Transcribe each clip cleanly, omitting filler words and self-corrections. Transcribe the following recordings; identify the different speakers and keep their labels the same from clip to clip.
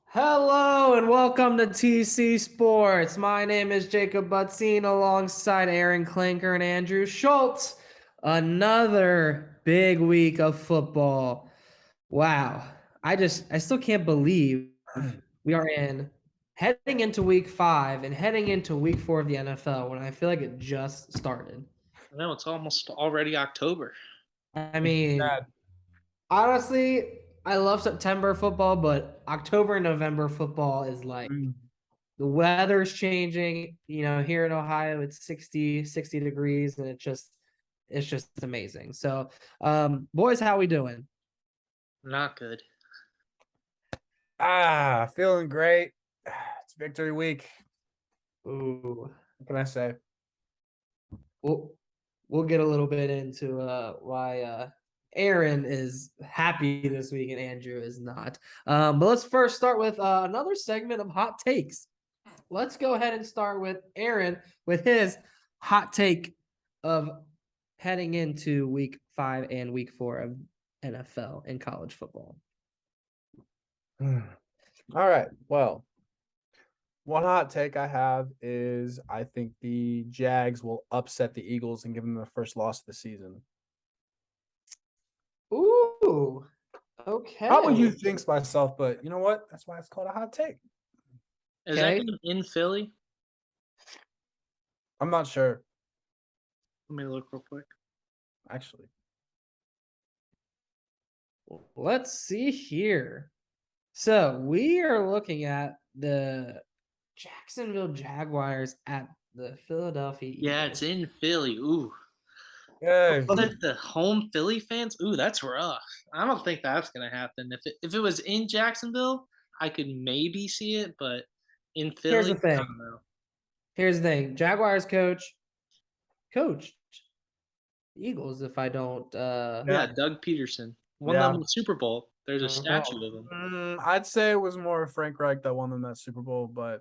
Speaker 1: Hello and welcome to TC Sports. My name is Jacob Butzine alongside Aaron Klinker and Andrew Schultz. Another big week of football. Wow. I still can't believe we are heading into week 5 and heading into week 4 of the NFL when I feel like it just started.
Speaker 2: I know it's almost already October.
Speaker 1: I mean, honestly, I love September football, but October and November football is like the weather's changing. Here in Ohio, it's 60 degrees, and it's just amazing. So, boys, how we doing?
Speaker 2: Not good.
Speaker 3: Feeling great. It's victory week.
Speaker 1: Ooh,
Speaker 3: What can I say?
Speaker 1: we'll get a little bit into why Aaron is happy this week and Andrew is not. But let's first start with another segment of hot takes. Let's go ahead and start with Aaron with his hot take of heading into week 5 and week 4 of NFL and college football.
Speaker 3: All right. Well, one hot take I have is I think the Jags will upset the Eagles and give them the first loss of the season.
Speaker 1: Ooh, okay.
Speaker 3: Probably you jinx myself, but you know what? That's why it's called a hot take.
Speaker 2: Is that game in Philly?
Speaker 3: I'm not sure.
Speaker 2: Let me look real quick.
Speaker 3: Actually.
Speaker 1: Let's see here. So we are looking at the Jacksonville Jaguars at the Philadelphia Eagles.
Speaker 2: Yeah, it's in Philly. Ooh.
Speaker 3: Yay.
Speaker 2: The home Philly fans? Ooh, that's rough. I don't think that's gonna happen. If it was in Jacksonville, I could maybe see it, but in Philly,
Speaker 1: Here's the thing.
Speaker 2: I don't know.
Speaker 1: Here's the thing. Jaguars coached the Eagles, if I don't
Speaker 2: Yeah, Doug Peterson won them the Super Bowl. There's a statue of him.
Speaker 3: I'd say it was more Frank Reich that won them that Super Bowl, but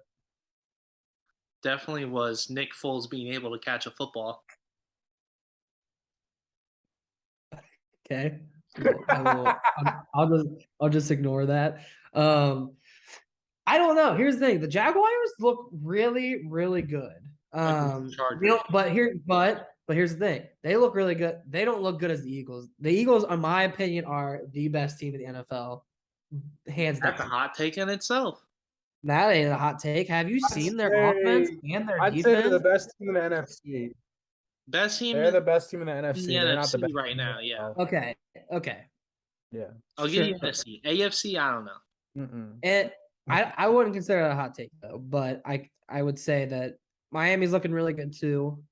Speaker 2: Definitely was Nick Foles being able to catch a football.
Speaker 1: Okay. I'll just ignore that. I don't know. Here's the thing. The Jaguars look really, really good. But here's the thing. They look really good. They don't look good as the Eagles. The Eagles, in my opinion, are the best team in the NFL. Hands down.
Speaker 2: That's a hot take in itself.
Speaker 1: That ain't a hot take. Have you seen their offense and their
Speaker 3: I'd
Speaker 1: defense?
Speaker 3: say they're the best team in the NFC.
Speaker 2: Best team.
Speaker 3: They're the best team in the NFC.
Speaker 2: In the
Speaker 3: they're
Speaker 2: NFC
Speaker 3: not the best
Speaker 2: right now. Yeah.
Speaker 1: Okay.
Speaker 3: Yeah.
Speaker 2: I'll give you NFC. AFC, I don't know.
Speaker 1: And I wouldn't consider it a hot take though, but I would say that Miami's looking really good too.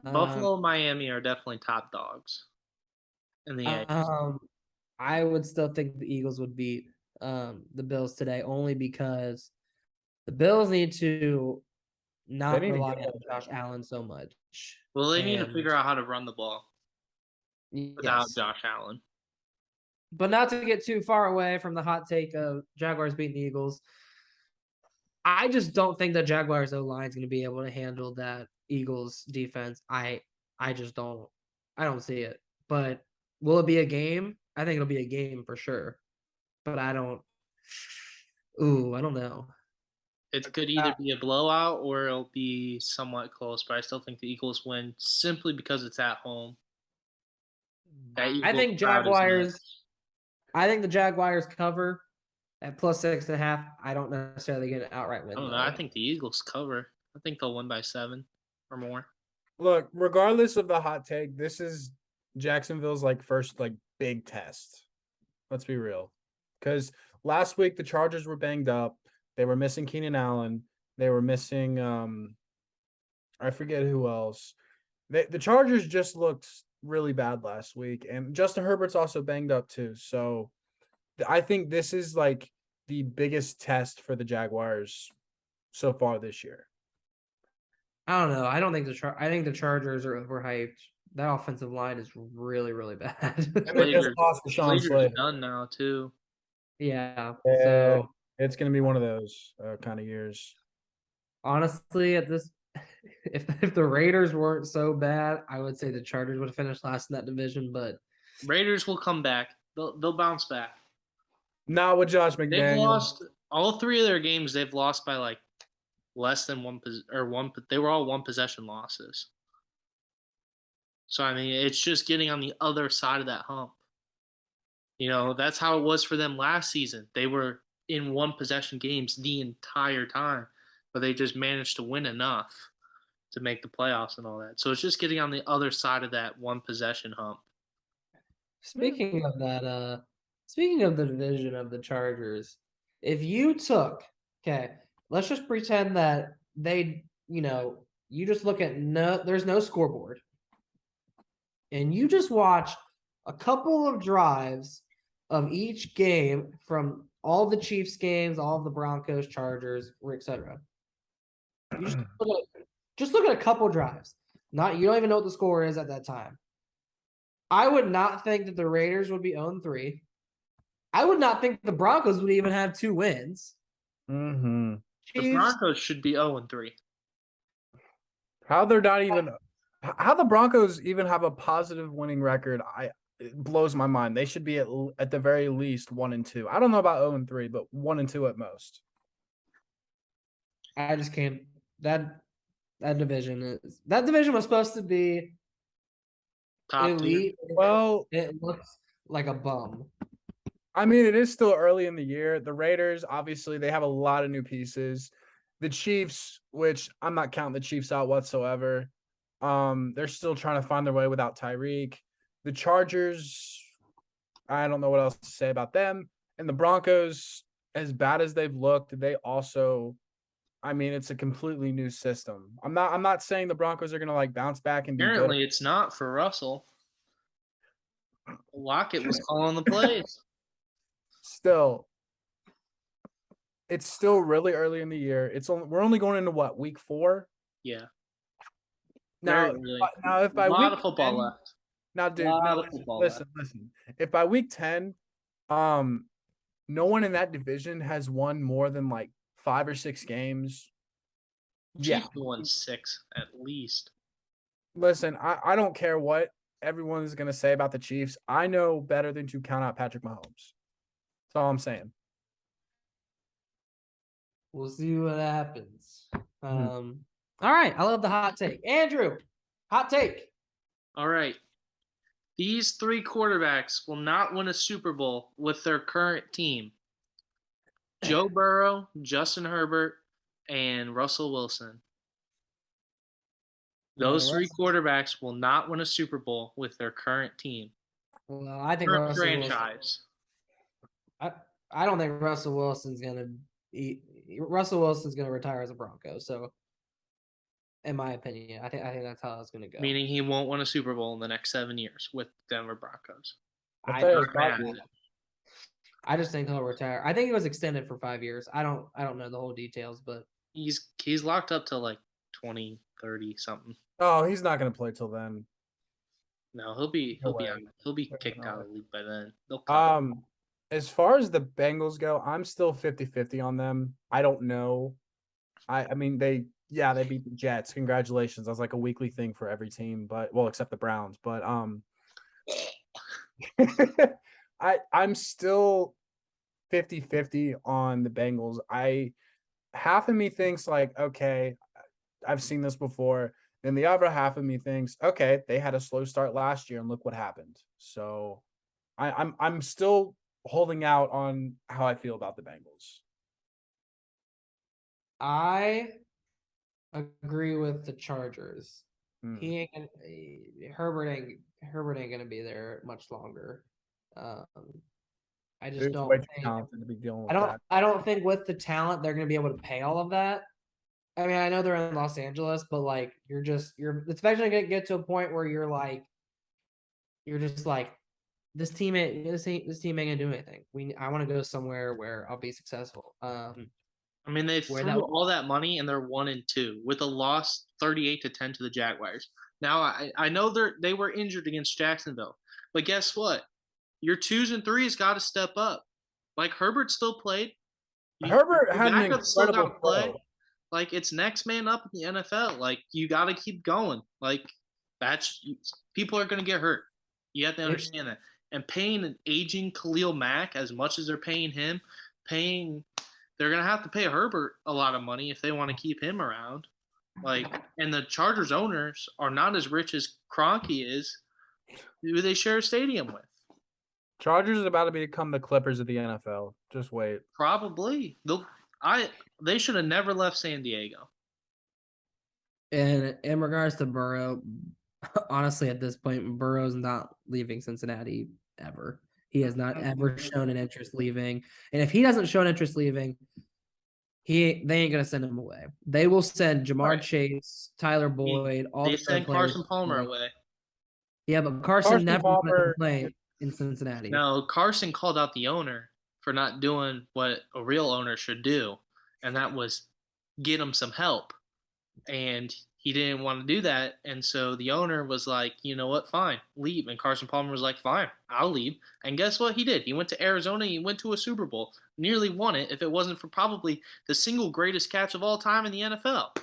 Speaker 2: Buffalo, Miami are definitely top dogs in the AFC.
Speaker 1: I would still think the Eagles would beat the Bills today, only because the Bills need to not rely on Josh Allen so much.
Speaker 2: Well, they need to figure out how to run the ball without Josh Allen.
Speaker 1: But not to get too far away from the hot take of Jaguars beating the Eagles, I just don't think the Jaguars O-line is going to be able to handle that Eagles defense. I just don't. I don't see it. But will it be a game? I think it'll be a game for sure. But I don't know.
Speaker 2: It could either be a blowout or it'll be somewhat close, but I still think the Eagles win simply because it's at home.
Speaker 1: I think the Jaguars cover at plus 6.5. I don't necessarily get an outright win.
Speaker 2: I don't know. I think the Eagles cover. I think they'll win by 7 or more.
Speaker 3: Look, regardless of the hot take, this is Jacksonville's first big test. Let's be real. Because last week the Chargers were banged up. They were missing Keenan Allen. They were missing I forget who else. The Chargers just looked really bad last week, and Justin Herbert's also banged up too. So I think this is the biggest test for the Jaguars so far this year.
Speaker 1: I don't know. I don't think I think the Chargers are overhyped. that offensive line is really, really bad.
Speaker 3: And they just lost to Sean
Speaker 2: Slater's
Speaker 3: Slater.
Speaker 2: done now too.
Speaker 1: Yeah.
Speaker 3: Yeah,
Speaker 1: So
Speaker 3: it's going to be one of those kind of years.
Speaker 1: honestly, at this, if the Raiders weren't so bad, I would say the Chargers would have finished last in that division. But
Speaker 2: Raiders will come back. They'll bounce back.
Speaker 3: Not with Josh
Speaker 2: They've
Speaker 3: McDaniels.
Speaker 2: lost all 3 of their games. They've lost by like less than one. They were all 1 possession losses. So I mean, it's just getting on the other side of that hump. That's how it was for them last season. They were in 1 possession games the entire time, but they just managed to win enough to make the playoffs and all that. So it's just getting on the other side of that 1 possession hump.
Speaker 1: speaking of that, speaking of the division of the Chargers, if you took, okay, let's just pretend that you just look at there's no scoreboard, and you just watch a couple of drives of each game from all the Chiefs games, all of the Broncos, Chargers, etc. You just look at a couple drives. You don't even know what the score is at that time. I would not think that the Raiders would be 0-3. I would not think the Broncos would even have 2 wins.
Speaker 3: Mm-hmm.
Speaker 2: The Broncos should be 0-3.
Speaker 3: How they're not even how the Broncos even have a positive winning record, it blows my mind. They should be at the very least 1-2. I don't know about 0-3, but 1-2 at most.
Speaker 1: I just can't. That division was supposed to be
Speaker 2: Top
Speaker 1: elite.
Speaker 3: Well,
Speaker 1: it looks like a bum.
Speaker 3: I mean, it is still early in the year. The Raiders, obviously, they have a lot of new pieces. The Chiefs, which I'm not counting the Chiefs out whatsoever. They're still trying to find their way without Tyreek. The Chargers, I don't know what else to say about them. And the Broncos, as bad as they've looked, they also, I mean, it's a completely new system. I'm not saying the Broncos are gonna bounce back and be good.
Speaker 2: Apparently, it's not for Russell. Lockett was calling the plays.
Speaker 3: Still, it's still really early in the year. We're only going into what, week 4?
Speaker 2: Yeah.
Speaker 3: Now, if by
Speaker 2: a lot
Speaker 3: week
Speaker 2: of football
Speaker 3: 10,
Speaker 2: left.
Speaker 3: now, dude, listen. If by week 10, no one in that division has won more than 5 or 6 games.
Speaker 2: Chiefs won 6 at least.
Speaker 3: Listen, I don't care what everyone is going to say about the Chiefs. I know better than to count out Patrick Mahomes. That's all I'm saying.
Speaker 1: We'll see what happens. All right. I love the hot take. Andrew, hot take.
Speaker 2: All right. These 3 quarterbacks will not win a Super Bowl with their current team. Joe Burrow, Justin Herbert, and Russell Wilson. Those 3 quarterbacks will not win a Super Bowl with their current team.
Speaker 1: Well, I think
Speaker 2: Current franchise.
Speaker 1: I don't think Russell Wilson's gonna retire as a Bronco. So, in my opinion, I think that's how it's gonna go.
Speaker 2: Meaning he won't win a Super Bowl in the next 7 years with Denver Broncos.
Speaker 1: I just think he'll retire. I think he was extended for 5 years. I don't know the whole details, but
Speaker 2: he's locked up to 2030 something.
Speaker 3: Oh, he's not going to play till then.
Speaker 2: No, he'll be kicked out of the league by then.
Speaker 3: As far as the Bengals go, I'm still 50-50 on them. I don't know. I mean they beat the Jets. Congratulations. That's like a weekly thing for every team, except the Browns. But I'm still 50-50 on the Bengals. Half of me thinks okay, I've seen this before. Then the other half of me thinks, okay, they had a slow start last year and look what happened. So I'm still holding out on how I feel about the Bengals.
Speaker 1: I agree with the Chargers. Herbert ain't gonna be there much longer. I just don't think. I don't think with the talent they're gonna be able to pay all of that. I mean, I know they're in Los Angeles, but it's eventually gonna get to a point where you're just this team ain't gonna do anything. I want to go somewhere where I'll be successful.
Speaker 2: I mean, they threw all that money and they're 1-2 with a loss 38-10 to the Jaguars. Now I know they were injured against Jacksonville, but guess what? Your 2s and 3s got to step up. Like Herbert still played.
Speaker 3: Herbert
Speaker 2: Your
Speaker 3: had an
Speaker 2: backup still
Speaker 3: incredible
Speaker 2: got to play.
Speaker 3: throw.
Speaker 2: Like it's next man up in the NFL. Like you got to keep going. Like that's people are going to get hurt. You have to understand that. And paying an aging Khalil Mack as much as they're paying him, they're going to have to pay Herbert a lot of money if they want to keep him around. Like, and the Chargers owners are not as rich as Kroenke is, who they share a stadium with.
Speaker 3: Chargers is about to become the Clippers of the NFL. Just wait.
Speaker 2: Probably. They should have never left San Diego.
Speaker 1: And in regards to Burrow, honestly, at this point, Burrow's not leaving Cincinnati ever. He has not ever shown an interest leaving. And if he doesn't show an interest leaving, they ain't gonna send him away. They will send Jamar Chase, Tyler Boyd, all
Speaker 2: They
Speaker 1: the
Speaker 2: sent Carson Palmer away.
Speaker 1: Yeah, but Carson never
Speaker 3: Palmer
Speaker 1: played in Cincinnati.
Speaker 2: No, Carson called out the owner for not doing what a real owner should do, and that was get him some help. And he didn't want to do that, and so the owner was like, you know what, fine, leave. And Carson Palmer was like, fine, I'll leave. And guess what he did? He went to Arizona, he went to a Super Bowl, nearly won it if it wasn't for probably the single greatest catch of all time in the NFL.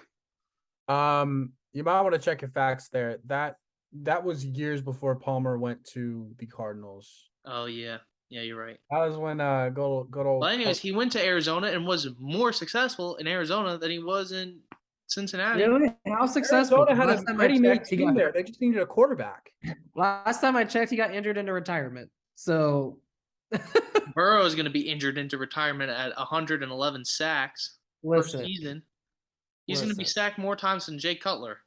Speaker 3: You might want to check your facts there. That was years before Palmer went to the Cardinals.
Speaker 2: Oh yeah, you're right.
Speaker 3: That was when good old.
Speaker 2: Well, anyways, he went to Arizona and was more successful in Arizona than he was in Cincinnati.
Speaker 1: Really? How successful?
Speaker 3: Arizona had a ready-made team there. They just needed a quarterback.
Speaker 1: Last time I checked, he got injured into retirement. So
Speaker 2: Burrow is going to be injured into retirement at 111 sacks per season. He's going to be sacked more times than Jay Cutler.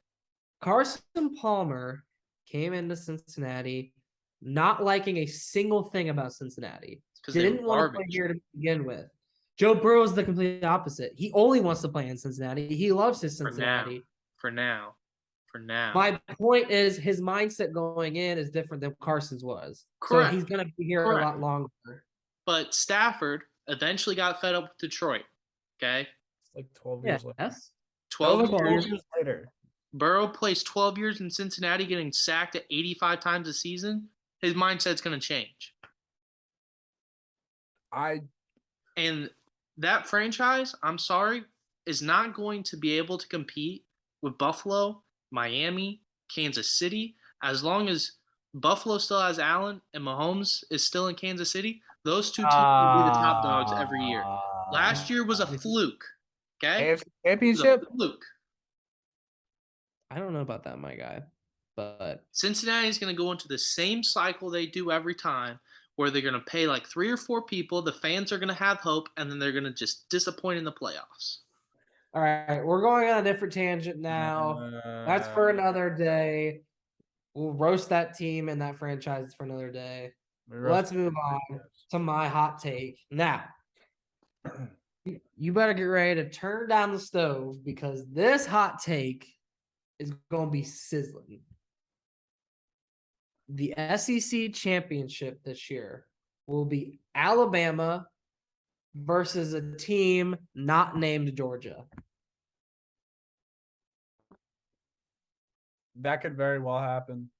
Speaker 1: Carson Palmer came into Cincinnati not liking a single thing about Cincinnati. Didn't want to play here to begin with. Joe Burrow is the complete opposite. He only wants to play in Cincinnati. He loves his Cincinnati.
Speaker 2: For now.
Speaker 1: My point is his mindset going in is different than Carson's was.
Speaker 2: Correct.
Speaker 1: So he's going to be here a lot longer.
Speaker 2: But Stafford eventually got fed up with Detroit. Okay?
Speaker 3: Like 12 years later.
Speaker 1: Yes.
Speaker 2: 12
Speaker 3: years later.
Speaker 2: Burrow plays 12 years in Cincinnati getting sacked at 85 times a season. His mindset's going to change. And that franchise, I'm sorry, is not going to be able to compete with Buffalo, Miami, Kansas City. As long as Buffalo still has Allen and Mahomes is still in Kansas City, those two teams will be the top dogs every year. Last year was a fluke. Okay?
Speaker 3: AFC Championship?
Speaker 2: Fluke.
Speaker 1: I don't know about that, my guy. But
Speaker 2: Cincinnati is going to go into the same cycle they do every time, where they're going to pay like 3 or 4 people. The fans are going to have hope, and then they're going to just disappoint in the playoffs.
Speaker 1: All right, we're going on a different tangent now. That's for another day. We'll roast that team and that franchise for another day. Let's move on to my hot take. Now, you better get ready to turn down the stove because this hot take is going to be sizzling. The SEC championship this year will be Alabama versus a team not named Georgia.
Speaker 3: That could very well happen.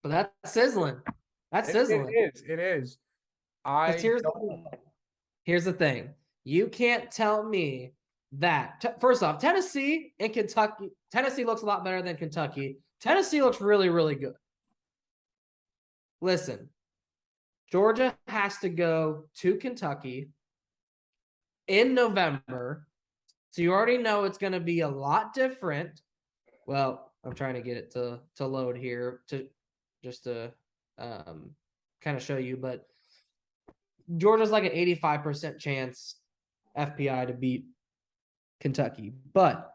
Speaker 1: But that's sizzling. That's sizzling.
Speaker 3: It is.
Speaker 1: Here's the thing. You can't tell me that. First off, Tennessee and Kentucky. Tennessee looks a lot better than Kentucky. Tennessee looks really, really good. Listen, Georgia has to go to Kentucky in November. So you already know it's going to be a lot different. Well, I'm trying to get it to load here to kind of show you, but Georgia's like an 85% chance FPI to beat Kentucky. But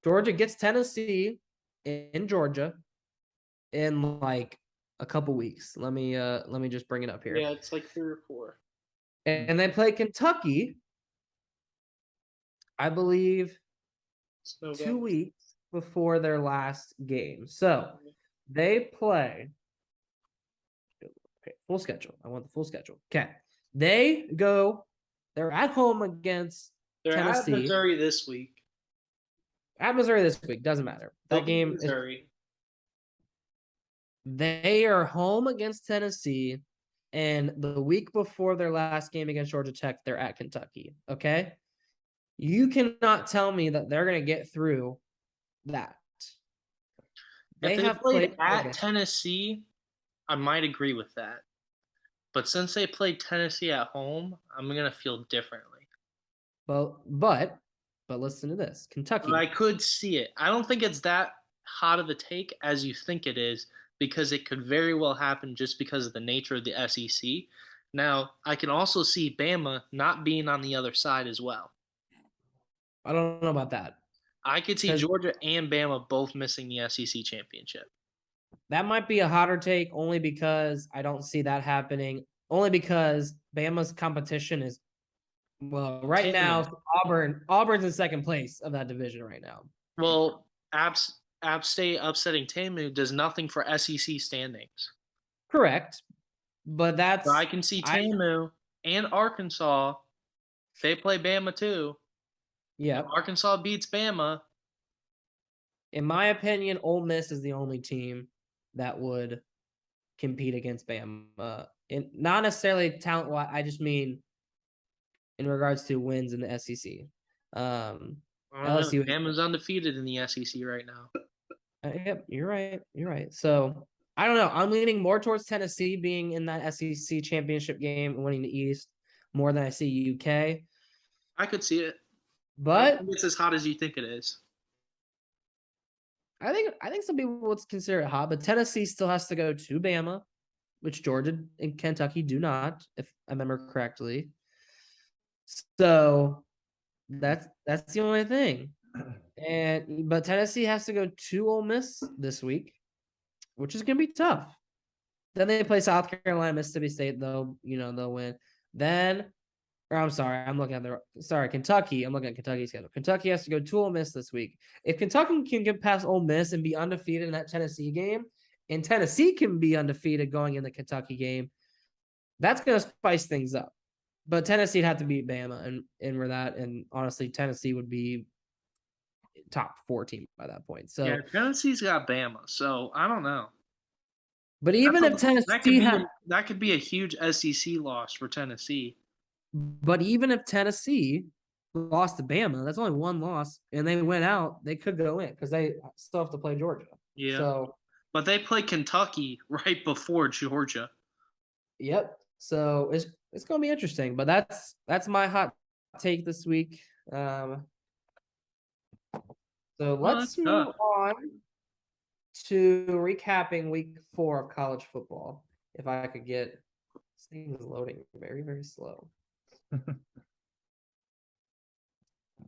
Speaker 1: Georgia gets Tennessee in Georgia in like a couple weeks. Let me just bring it up here.
Speaker 2: Yeah, it's like 3 or 4.
Speaker 1: And they play Kentucky, I believe, 2 weeks before their last game. So they play full schedule. I want the full schedule. Okay. They're at home against Tennessee.
Speaker 2: At Missouri this week.
Speaker 1: At Missouri this week, doesn't matter. That game is
Speaker 2: Missouri.
Speaker 1: They are home against Tennessee, and the week before their last game against Georgia Tech, they're at Kentucky. Okay, you cannot tell me that they're going to get through that.
Speaker 2: If they
Speaker 1: have
Speaker 2: played
Speaker 1: played
Speaker 2: at Tennessee, I might agree with that. But since they played Tennessee at home, I'm gonna feel differently.
Speaker 1: but listen to this. Kentucky.
Speaker 2: But I could see it. I don't think it's that hot of a take as you think it is, because it could very well happen just because of the nature of the SEC. Now, I can also see Bama not being on the other side as well.
Speaker 1: I don't know about that.
Speaker 2: I could see Georgia and Bama both missing the SEC championship.
Speaker 1: That might be a hotter take only because I don't see that happening. Only because Bama's competition is, well, right now, Auburn's in second place of that division right now.
Speaker 2: Well, App State upsetting TAMU does nothing for SEC standings.
Speaker 1: Correct. But that's...
Speaker 2: I can see TAMU and Arkansas. They play Bama too.
Speaker 1: Yeah.
Speaker 2: Arkansas beats Bama.
Speaker 1: In my opinion, Ole Miss is the only team that would compete against Bama. And not necessarily talent-wise, I just mean in regards to wins in the SEC.
Speaker 2: LSU, Bama's undefeated in the SEC right now.
Speaker 1: Yep, you're right. You're right. So I don't know. I'm leaning more towards Tennessee being in that SEC championship game and winning the East more than I see UK.
Speaker 2: I could see it,
Speaker 1: but
Speaker 2: I don't think it's as hot as you think it is.
Speaker 1: I think some people would consider it hot, but Tennessee still has to go to Bama, which Georgia and Kentucky do not, if I remember correctly. So that's the only thing. But Tennessee has to go to Ole Miss this week, which is gonna be tough. Then they play South Carolina, Mississippi State. They'll win. Then, or I'm sorry, I'm looking at Kentucky. I'm looking at Kentucky's schedule. Kentucky has to go to Ole Miss this week. If Kentucky can get past Ole Miss and be undefeated in that Tennessee game, and Tennessee can be undefeated going in the Kentucky game, that's gonna spice things up. But Tennessee'd have to beat Bama and for that, and honestly, Tennessee would be top 4 team by that point. So
Speaker 2: yeah, Tennessee's got Bama, so I don't know.
Speaker 1: But even if Tennessee
Speaker 2: that could be a huge SEC loss for Tennessee.
Speaker 1: But even if Tennessee lost to Bama, that's only one loss, and they went out, they could go in because they still have to play Georgia.
Speaker 2: Yeah.
Speaker 1: So,
Speaker 2: but they play Kentucky right before Georgia.
Speaker 1: Yep. So it's gonna be interesting. But that's my hot take this week. So let's move on to recapping week 4 of college football. If I could get this thing is loading very, very slow.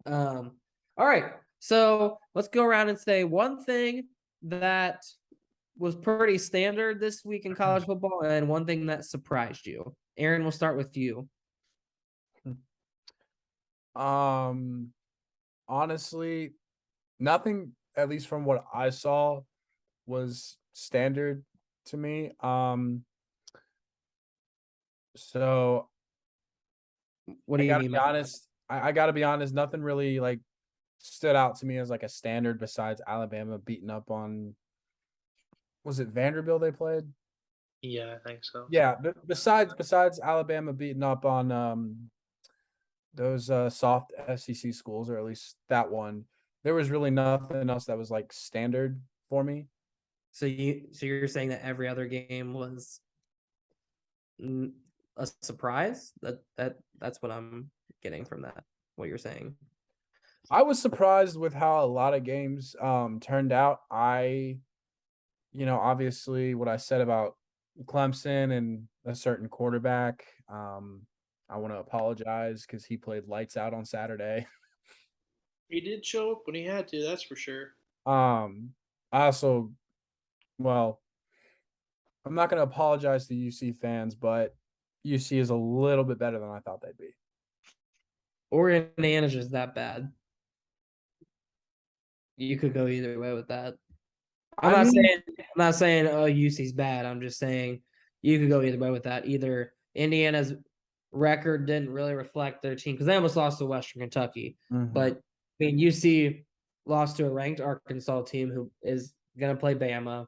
Speaker 1: All right. So let's go around and say one thing that was pretty standard this week in college football and one thing that surprised you. Aaron, we'll start with you.
Speaker 3: Honestly, nothing, at least from what I saw, was standard to me. So
Speaker 1: what do you mean?
Speaker 3: Be honest. I gotta be honest. Nothing really like stood out to me as like a standard besides Alabama beating up on. Was it Vanderbilt they played?
Speaker 2: Yeah, I think so.
Speaker 3: Yeah, besides Alabama beating up on those soft SEC schools, or at least that one, there was really nothing else that was like standard for me.
Speaker 1: So you're saying that every other game was a surprise? That's what I'm getting from that. What you're saying?
Speaker 3: I was surprised with how a lot of games turned out. Obviously what I said about Clemson and a certain quarterback, I want to apologize because he played lights out on Saturday.
Speaker 2: He did show up when he had to, that's for sure.
Speaker 3: I also, well, I'm not going to apologize to UC fans, but UC is a little bit better than I thought they'd be.
Speaker 1: Oregon is just that bad. You could go either way with that. I'm not saying UC's bad. I'm just saying you could go either way with that. Either Indiana's record didn't really reflect their team because they almost lost to Western Kentucky.
Speaker 3: Mm-hmm.
Speaker 1: But I mean, UC lost to a ranked Arkansas team who is gonna play Bama.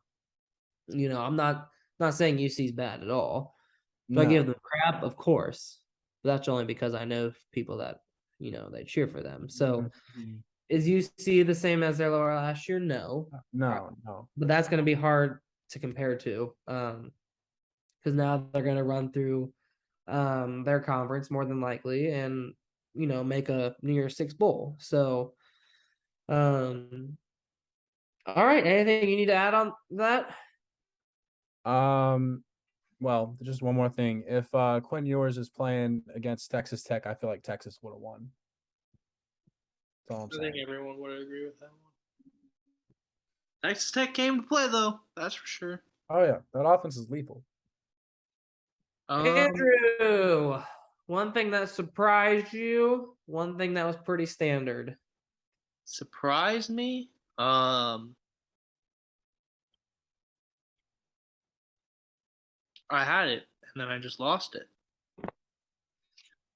Speaker 1: I'm not saying UC's bad at all. Do I
Speaker 3: No.
Speaker 1: give them crap? Of course. But that's only because I know people that, they cheer for them. So
Speaker 3: Mhm.
Speaker 1: is UC the same as they were last year? No.
Speaker 3: No.
Speaker 1: But that's gonna be hard to compare to. Because now they're gonna run through their conference more than likely and make a New Year's Six bowl. So all right, anything you need to add on that?
Speaker 3: Well, just one more thing. If Quentin Ewers is playing against Texas Tech, I feel like Texas would have won. That's all I'm
Speaker 2: I think
Speaker 3: saying.
Speaker 2: everyone would agree with that one. Texas Tech came to play though, that's for sure.
Speaker 3: Oh yeah, that offense is lethal.
Speaker 1: Andrew, one thing that surprised you, one thing that was pretty standard.
Speaker 2: Surprised me. I had it and then I just lost it.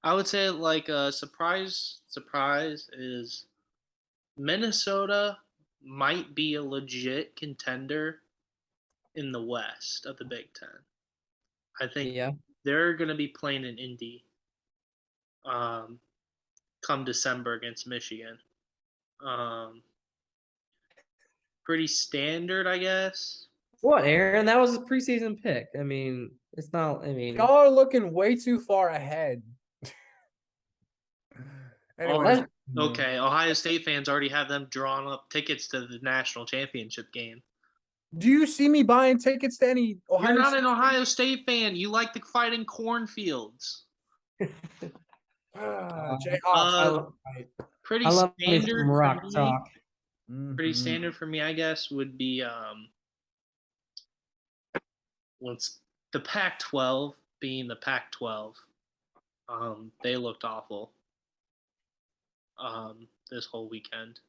Speaker 2: I would say like a surprise is Minnesota might be a legit contender in the West of the Big Ten. I think
Speaker 1: Yeah.
Speaker 2: they're going to be playing in Indy come December against Michigan. Pretty standard, I guess.
Speaker 1: What, Aaron? That was a preseason pick. I mean, it's not. I mean,
Speaker 3: Y'all are looking way too far ahead. Anyways,
Speaker 2: Okay, Ohio State fans already have them drawn up tickets to the national championship game.
Speaker 3: do you see me buying tickets to any Ohio?
Speaker 2: You're not
Speaker 3: State?
Speaker 2: an Ohio State fan. You like the fight in cornfields.
Speaker 3: Jayhawks.
Speaker 2: Pretty
Speaker 1: I love me
Speaker 2: standard
Speaker 1: some
Speaker 2: for
Speaker 1: rock
Speaker 2: me.
Speaker 1: talk.
Speaker 2: Pretty standard for me, I guess, would be once the Pac-12 being the Pac-12. They looked awful. This whole weekend.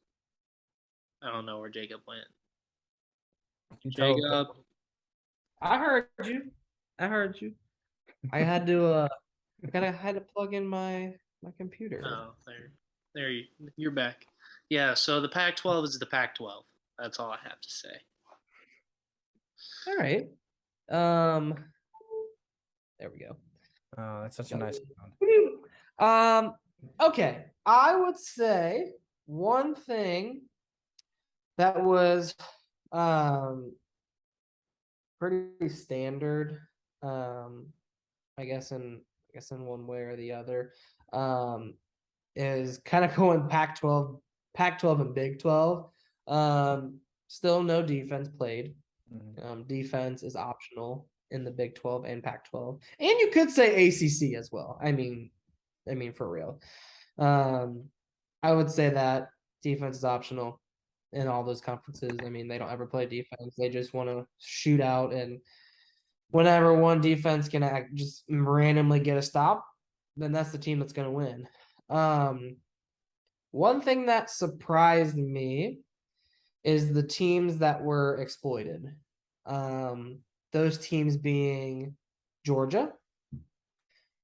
Speaker 2: I don't know where Jacob went. Jacob.
Speaker 1: I heard you. I had to I had to plug in my computer.
Speaker 2: Oh, there you're back. Yeah, so the Pac-12 is the Pac-12. That's all I have to say.
Speaker 1: All right. There we go.
Speaker 3: Oh, that's such a nice sound.
Speaker 1: Okay. I would say one thing that was pretty standard. I guess in one way or the other. Is kind of going Pac-12 and Big 12. Still no defense played. Defense is optional in the Big 12 and Pac-12. And you could say ACC as well. I mean for real. I would say that defense is optional in all those conferences. I mean, they don't ever play defense. They just want to shoot out, and whenever one defense can just randomly get a stop, then that's the team that's going to win. One thing that surprised me is the teams that were exploited. Those teams being Georgia,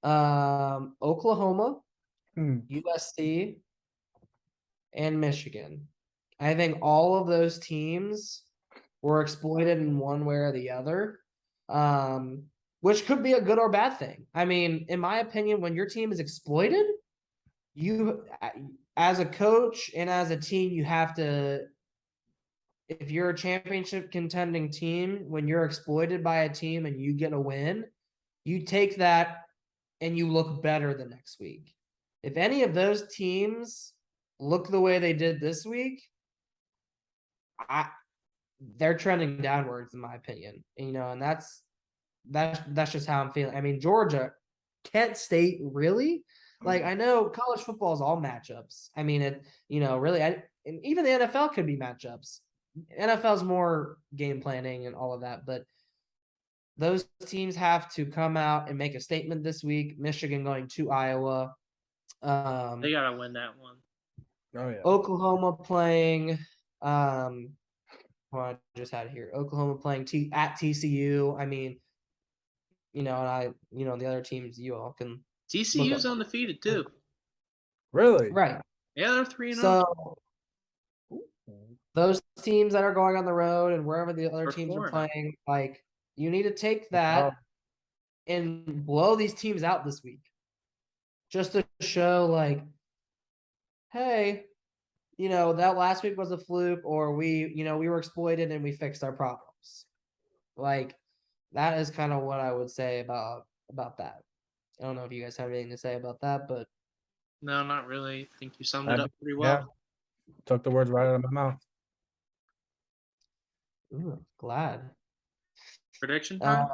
Speaker 1: Oklahoma, USC, and Michigan. I think all of those teams were exploited in one way or the other, which could be a good or bad thing. I mean, in my opinion, when your team is exploited, you, as a coach and as a team, you have to, if you're a championship contending team, when you're exploited by a team and you get a win, you take that and you look better the next week. If any of those teams look the way they did this week, they're trending downwards in my opinion. And that's just how I'm feeling. I mean, Georgia, Kent State, really? Like, I know college football is all matchups. I mean, really, and even the NFL could be matchups. NFL's more game planning and all of that, but those teams have to come out and make a statement this week. Michigan going to Iowa.
Speaker 2: They gotta win that one.
Speaker 3: Oh yeah.
Speaker 1: Oklahoma playing. I just had it here. Oklahoma playing at TCU. I mean, and the other teams you all can.
Speaker 2: TCU's undefeated too.
Speaker 3: Really?
Speaker 1: Right.
Speaker 2: Yeah, they're 3-0.
Speaker 1: So those teams that are going on the road and wherever the other
Speaker 2: They're
Speaker 1: teams are
Speaker 2: 4-0.
Speaker 1: playing, like you need to take
Speaker 3: Oh.
Speaker 1: that and blow these teams out this week. Just to show like, hey, that last week was a fluke, or we were exploited and we fixed our problems. Like that is kind of what I would say about that. I don't know if you guys have anything to say about that, but
Speaker 2: No, not really. I think you summed it
Speaker 3: That'd
Speaker 2: up pretty well.
Speaker 3: Yeah. Took the words right out of my mouth.
Speaker 1: glad.
Speaker 2: Prediction time?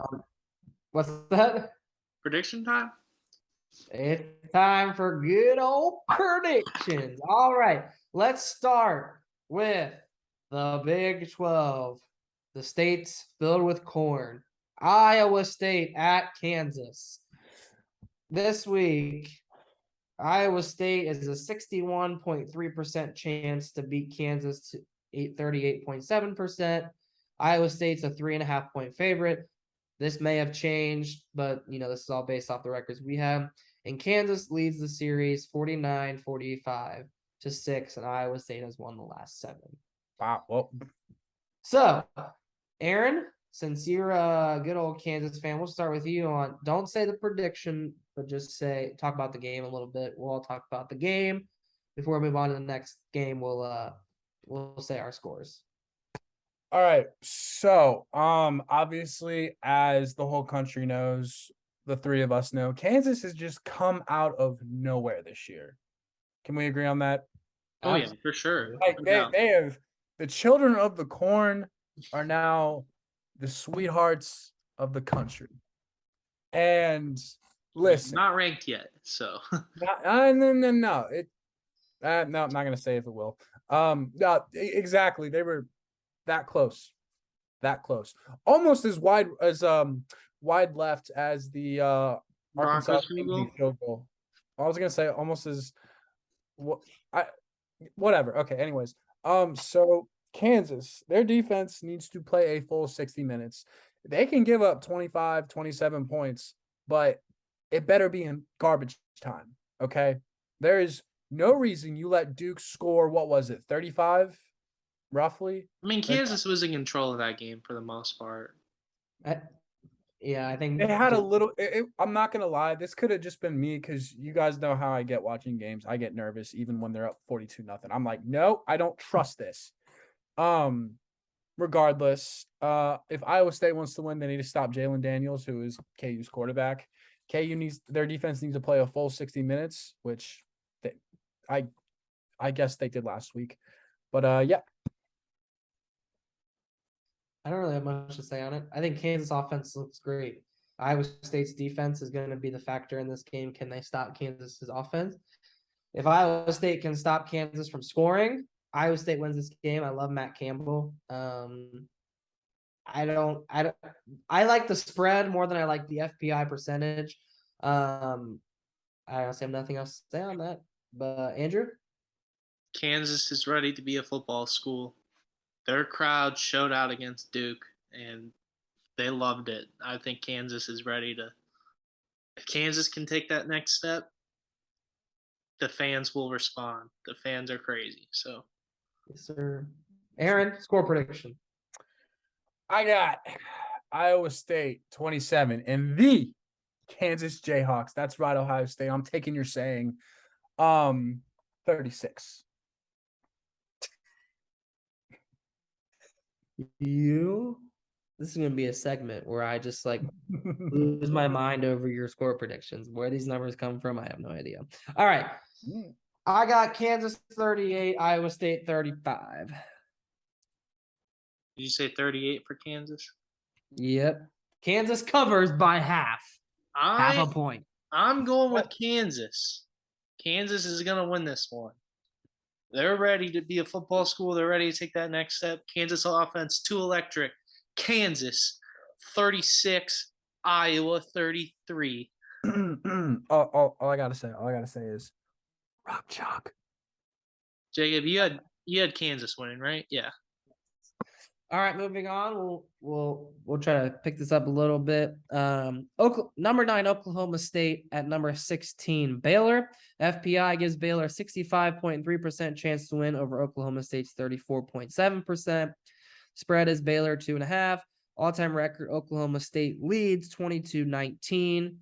Speaker 1: What's that?
Speaker 2: Prediction time?
Speaker 1: It's time for good old predictions. All right, let's start with the Big 12, the states filled with corn. Iowa State at Kansas. This week, Iowa State is a 61.3% chance to beat Kansas to 38.7%. Iowa State's a 3.5-point favorite. This may have changed, but this is all based off the records we have. And Kansas leads the series 49-45 to 6, and Iowa State has won the last 7.
Speaker 3: Wow. Well,
Speaker 1: So, Aaron, since you're a good old Kansas fan, we'll start with you on. Don't say the prediction, but just talk about the game a little bit. We'll all talk about the game. Before we move on to the next game, we'll say our scores.
Speaker 3: all right. So, obviously, as the whole country knows, the three of us know, Kansas has just come out of nowhere this year. Can we agree on that?
Speaker 2: Oh, yeah, for sure.
Speaker 3: Like they have the children of the corn are now the sweethearts of the country. And listen,
Speaker 2: Not ranked yet, so.
Speaker 3: no. No, I'm not gonna say if it will. No, exactly. They were that close, almost as wide left as the Arkansas
Speaker 2: Broncos field goal?
Speaker 3: field goal. I was gonna say almost as whatever. Okay, anyways. So Kansas, their defense needs to play a full 60 minutes. They can give up 25, 27 points, but it better be in garbage time. Okay. There is no reason you let Duke score, what was it, 35 roughly?
Speaker 2: I mean, Kansas was in control of that game for the most part.
Speaker 1: Yeah, I think
Speaker 3: They had a little. I'm not gonna lie. This could have just been me because you guys know how I get watching games. I get nervous even when they're up 42-0. I'm like, no, I don't trust this. Regardless, if Iowa State wants to win, they need to stop Jalen Daniels, who is KU's quarterback. Their defense needs to play a full 60 minutes, which I guess they did last week. But yeah.
Speaker 1: I don't really have much to say on it. I think Kansas offense looks great. Iowa State's defense is going to be the factor in this game. Can they stop Kansas's offense? If Iowa State can stop Kansas from scoring, Iowa State wins this game. I love Matt Campbell. I like the spread more than I like the FPI percentage. I honestly have nothing else to say on that. But Andrew?
Speaker 2: Kansas is ready to be a football school. Their crowd showed out against Duke, and they loved it. I think Kansas is ready to. If Kansas can take that next step, the fans will respond. The fans are crazy. So,
Speaker 1: Yes, sir. Aaron, score prediction.
Speaker 3: I got Iowa State 27 and the Kansas Jayhawks. That's right, Ohio State. I'm taking your saying. 36.
Speaker 1: This is gonna be a segment where I just lose my mind over your score predictions. Where these numbers come from, I have no idea. All right. I got Kansas 38, Iowa State 35.
Speaker 2: did you say 38 for Kansas?
Speaker 1: Yep. Kansas covers by half a point.
Speaker 2: I'm going with Kansas. Kansas is going to win this one. They're ready to be a football school. They're ready to take that next step. Kansas offense, too electric. Kansas, 36. Iowa, 33.
Speaker 3: all I gotta say is rock chalk.
Speaker 2: Jacob, you had Kansas winning, right? Yeah.
Speaker 1: All right, moving on. We'll try to pick this up a little bit. Number 9 Oklahoma State at number 16 Baylor. FPI gives Baylor a 65.3% chance to win over Oklahoma State's 34.7%. Spread is Baylor 2.5. All-time record Oklahoma State leads 22-19,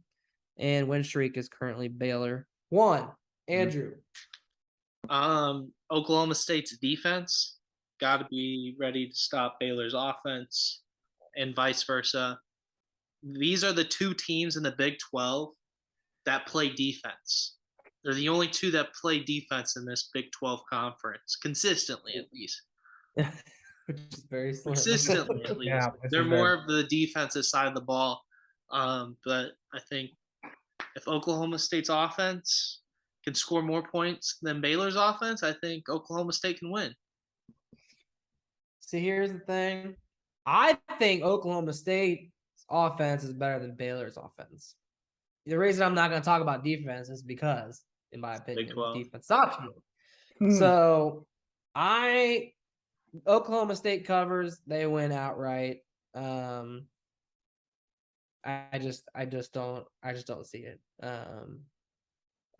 Speaker 1: and win streak is currently Baylor 1. Andrew.
Speaker 2: Oklahoma State's defense got to be ready to stop Baylor's offense, and vice versa. These are the two teams in the Big 12 that play defense. They're the only two that play defense in this Big 12 conference, consistently at least.
Speaker 1: Which is very slim.
Speaker 2: Consistently at least.
Speaker 3: Yeah,
Speaker 2: They're more of the defensive side of the ball. But I think if Oklahoma State's offense can score more points than Baylor's offense, I think Oklahoma State can win.
Speaker 1: See, here's the thing. I think Oklahoma State's offense is better than Baylor's offense. The reason I'm not going to talk about defense is because, in my opinion, defense is optional. So, Oklahoma State covers, they win outright. I just don't see it.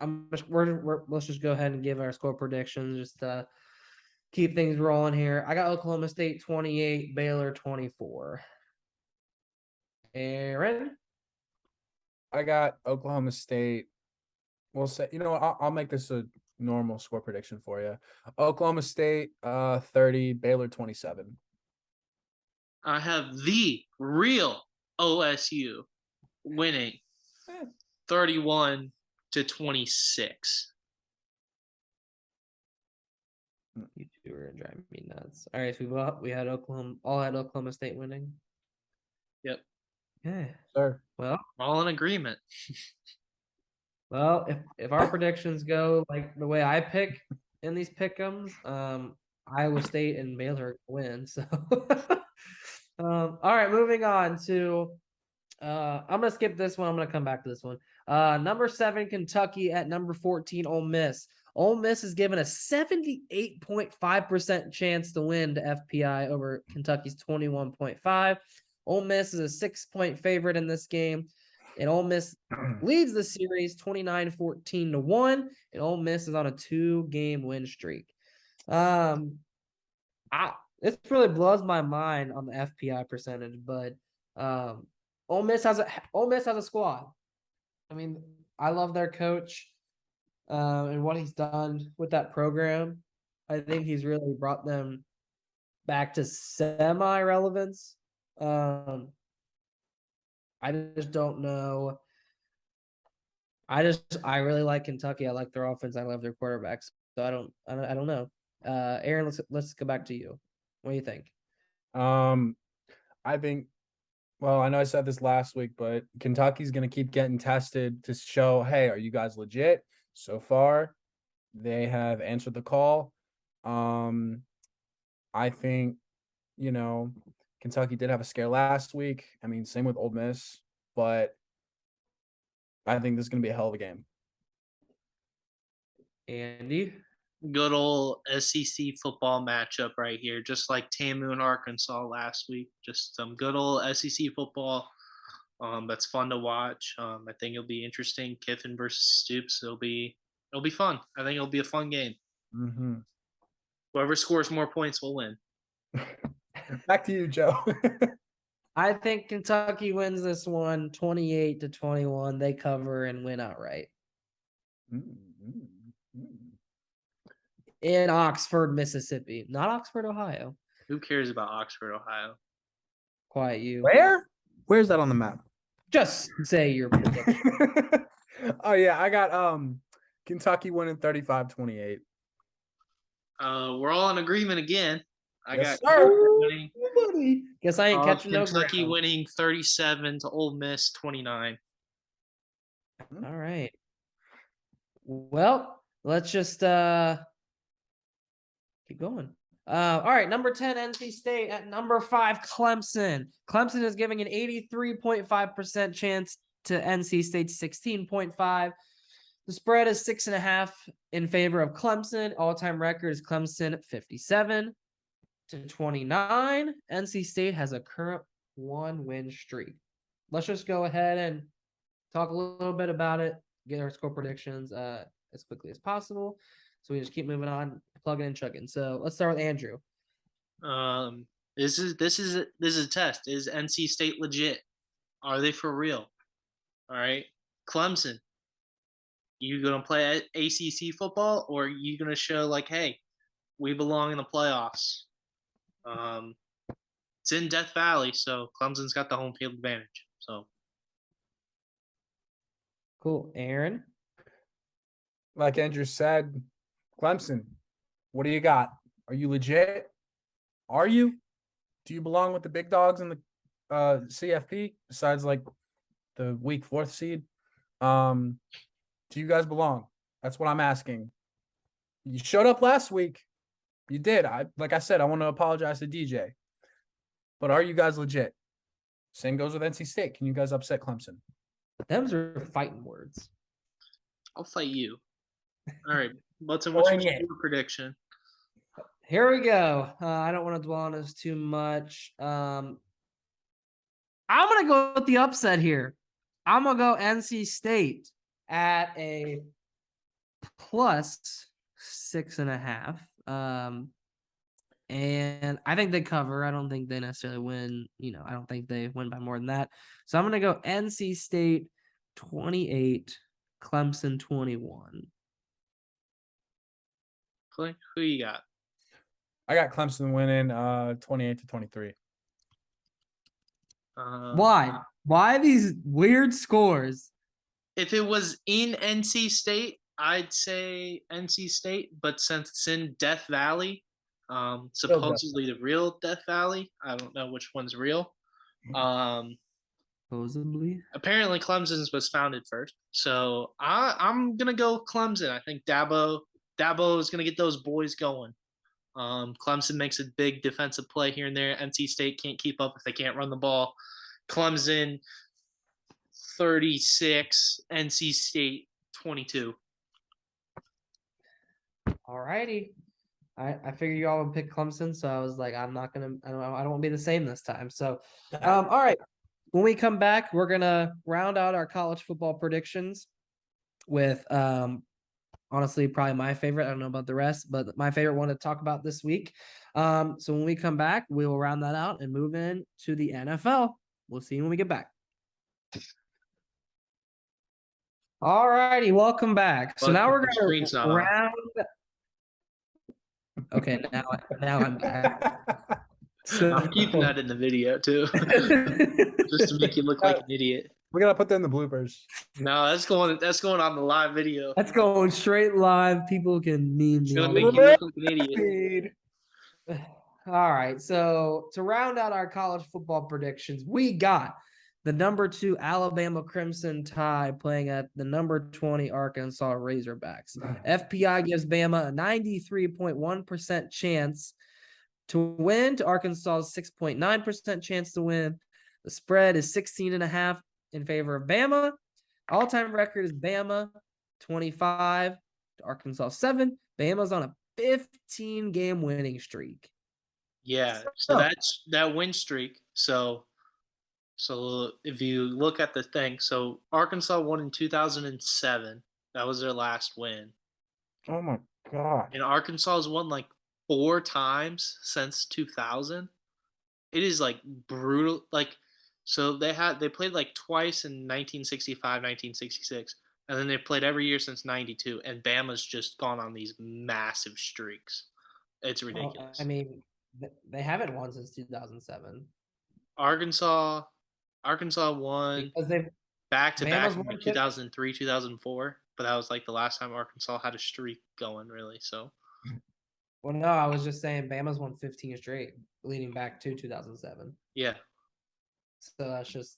Speaker 1: Let's just go ahead and give our score predictions just to keep things rolling here. I got Oklahoma State 28, Baylor 24. Aaron?
Speaker 3: I got Oklahoma State. We'll say, I'll make this a normal score prediction for you. Oklahoma State 30, Baylor 27.
Speaker 2: I have the real OSU winning 31-26.
Speaker 1: You two are driving me nuts. All right, so we had Oklahoma State winning.
Speaker 2: Yep.
Speaker 1: Yeah.
Speaker 3: Sir.
Speaker 2: Well, we're all in agreement.
Speaker 1: Well, if our predictions go like the way I pick in these pick'ems, Iowa State and Baylor win. So, all right, moving on to. I'm gonna skip this one. I'm gonna come back to this one. Number 7 Kentucky at number 14 Ole Miss. Ole Miss is given a 78.5% chance to win to FPI over Kentucky's 21.5. Ole Miss is a 6-point favorite in this game, and Ole Miss leads the series 29-14-1, and Ole Miss is on a 2-game win streak. This really blows my mind on the FPI percentage, but Ole Miss has a squad. I mean, I love their coach and what he's done with that program. I think he's really brought them back to semi-relevance. I just don't know. I really like Kentucky. I like their offense. I love their quarterbacks. So I don't know. Aaron, let's go back to you. What do you think?
Speaker 3: I think, well, I know I said this last week, but Kentucky's going to keep getting tested to show, hey, are you guys legit? So far, they have answered the call. I think, Kentucky did have a scare last week. I mean, same with Ole Miss, but I think this is going to be a hell of a game.
Speaker 1: Andy?
Speaker 2: Good old SEC football matchup right here, just like TAMU and Arkansas last week. Just some good old SEC football. That's fun to watch. I think it'll be interesting. Kiffin versus Stoops. It'll be fun. I think it'll be a fun game.
Speaker 3: Mm-hmm.
Speaker 2: Whoever scores more points will win.
Speaker 3: Back to you, Joe.
Speaker 1: I think Kentucky wins this one 28-21. They cover and win outright. In Oxford, Mississippi. Not Oxford, Ohio.
Speaker 2: Who cares about Oxford, Ohio?
Speaker 1: Quiet you.
Speaker 3: Where? Where's that on the map?
Speaker 1: Just say your prediction.
Speaker 3: Oh, yeah. I got Kentucky winning 35-28.
Speaker 2: We're all in agreement again. I
Speaker 3: Yes,
Speaker 2: got
Speaker 3: sir.
Speaker 2: winning.
Speaker 1: Guess I ain't catching no
Speaker 2: Kentucky
Speaker 1: ground.
Speaker 2: winning 37 to Ole Miss 29.
Speaker 1: All right. Well, let's just keep going. All right, number 10, NC State at number 5, Clemson. Clemson is giving an 83.5% chance to NC State's 16.5. The spread is 6.5 in favor of Clemson. All-time record is Clemson 57. to 29. NC State has a current 1-win streak. Let's just go ahead and talk a little bit about it, get our score predictions as quickly as possible. So we just keep moving on, plugging and chugging. So let's start with Andrew.
Speaker 2: This is a test. Is NC State legit? Are they for real? All right, Clemson. You gonna play ACC football, or are you gonna show like, hey, we belong in the playoffs? It's in Death Valley, so Clemson's got the home field advantage. So
Speaker 1: Cool. Aaron?
Speaker 3: Like Andrew said, Clemson, what do you got? Are you legit? Are you? Do you belong with the big dogs in the CFP besides like the weak 4th seed? Do you guys belong? That's what I'm asking. You showed up last week. You did. Like I said, I want to apologize to DJ. But are you guys legit? Same goes with NC State. Can you guys upset Clemson?
Speaker 1: Them's are fighting words.
Speaker 2: I'll fight you. All right, what's your score prediction?
Speaker 1: Here we go. I don't want to dwell on this too much. I'm gonna go with the upset here. I'm gonna go NC State at a plus 6.5. And I think they cover. I don't think they necessarily win. I don't think they win by more than that. So I'm gonna go NC State 28, Clemson 21.
Speaker 2: Clint, who you got?
Speaker 3: I got Clemson winning 28-23.
Speaker 1: Why? Why these weird scores?
Speaker 2: If it was in NC State, I'd say NC State, but since it's in Death Valley, supposedly the real Death Valley, I don't know which one's real.
Speaker 1: Supposedly.
Speaker 2: Apparently Clemson's was founded first. So I'm gonna go Clemson. I think Dabo is gonna get those boys going. Clemson makes a big defensive play here and there. NC State can't keep up if they can't run the ball. Clemson 36, NC State 22.
Speaker 1: All righty. I figured you all would pick Clemson, so I was like, I don't want to be the same this time. So, all right. When we come back, we're gonna round out our college football predictions with honestly probably my favorite. I don't know about the rest, but my favorite one to talk about this week. So when we come back, we will round that out and move in to the NFL. We'll see you when we get back. All righty, welcome back. So now we're gonna round. Okay, now I'm back.
Speaker 2: So I'm keeping that in the video too, just to make you look like an idiot.
Speaker 3: We're gonna put that in the bloopers.
Speaker 2: No, that's going on the live video.
Speaker 1: That's going straight live. People can meme me.
Speaker 2: Gonna make you look like an idiot.
Speaker 1: All right. So to round out our college football predictions, we got the number 2 Alabama Crimson Tide playing at the number 20 Arkansas Razorbacks. FPI gives Bama a 93.1% chance to win to Arkansas's 6.9% chance to win. The spread is 16.5 in favor of Bama. All-time record is Bama 25 to Arkansas 7. Bama's on a 15-game winning streak.
Speaker 2: Yeah, so that's that win streak. So if you look at the thing, so Arkansas won in 2007. That was their last win.
Speaker 3: Oh my god!
Speaker 2: And Arkansas has won like 4 times since 2000. It is like brutal. Like, so they played like twice in 1965, 1966, and then they played every year since 92. And Bama's just gone on these massive streaks. It's ridiculous.
Speaker 1: I mean, they haven't won since 2007.
Speaker 2: Arkansas won back to back in 2003, 2004, but that was like the last time Arkansas had a streak going, really. So.
Speaker 1: Well, no, I was just saying Bama's won 15 straight, leading back to 2007.
Speaker 2: Yeah.
Speaker 1: So that's just,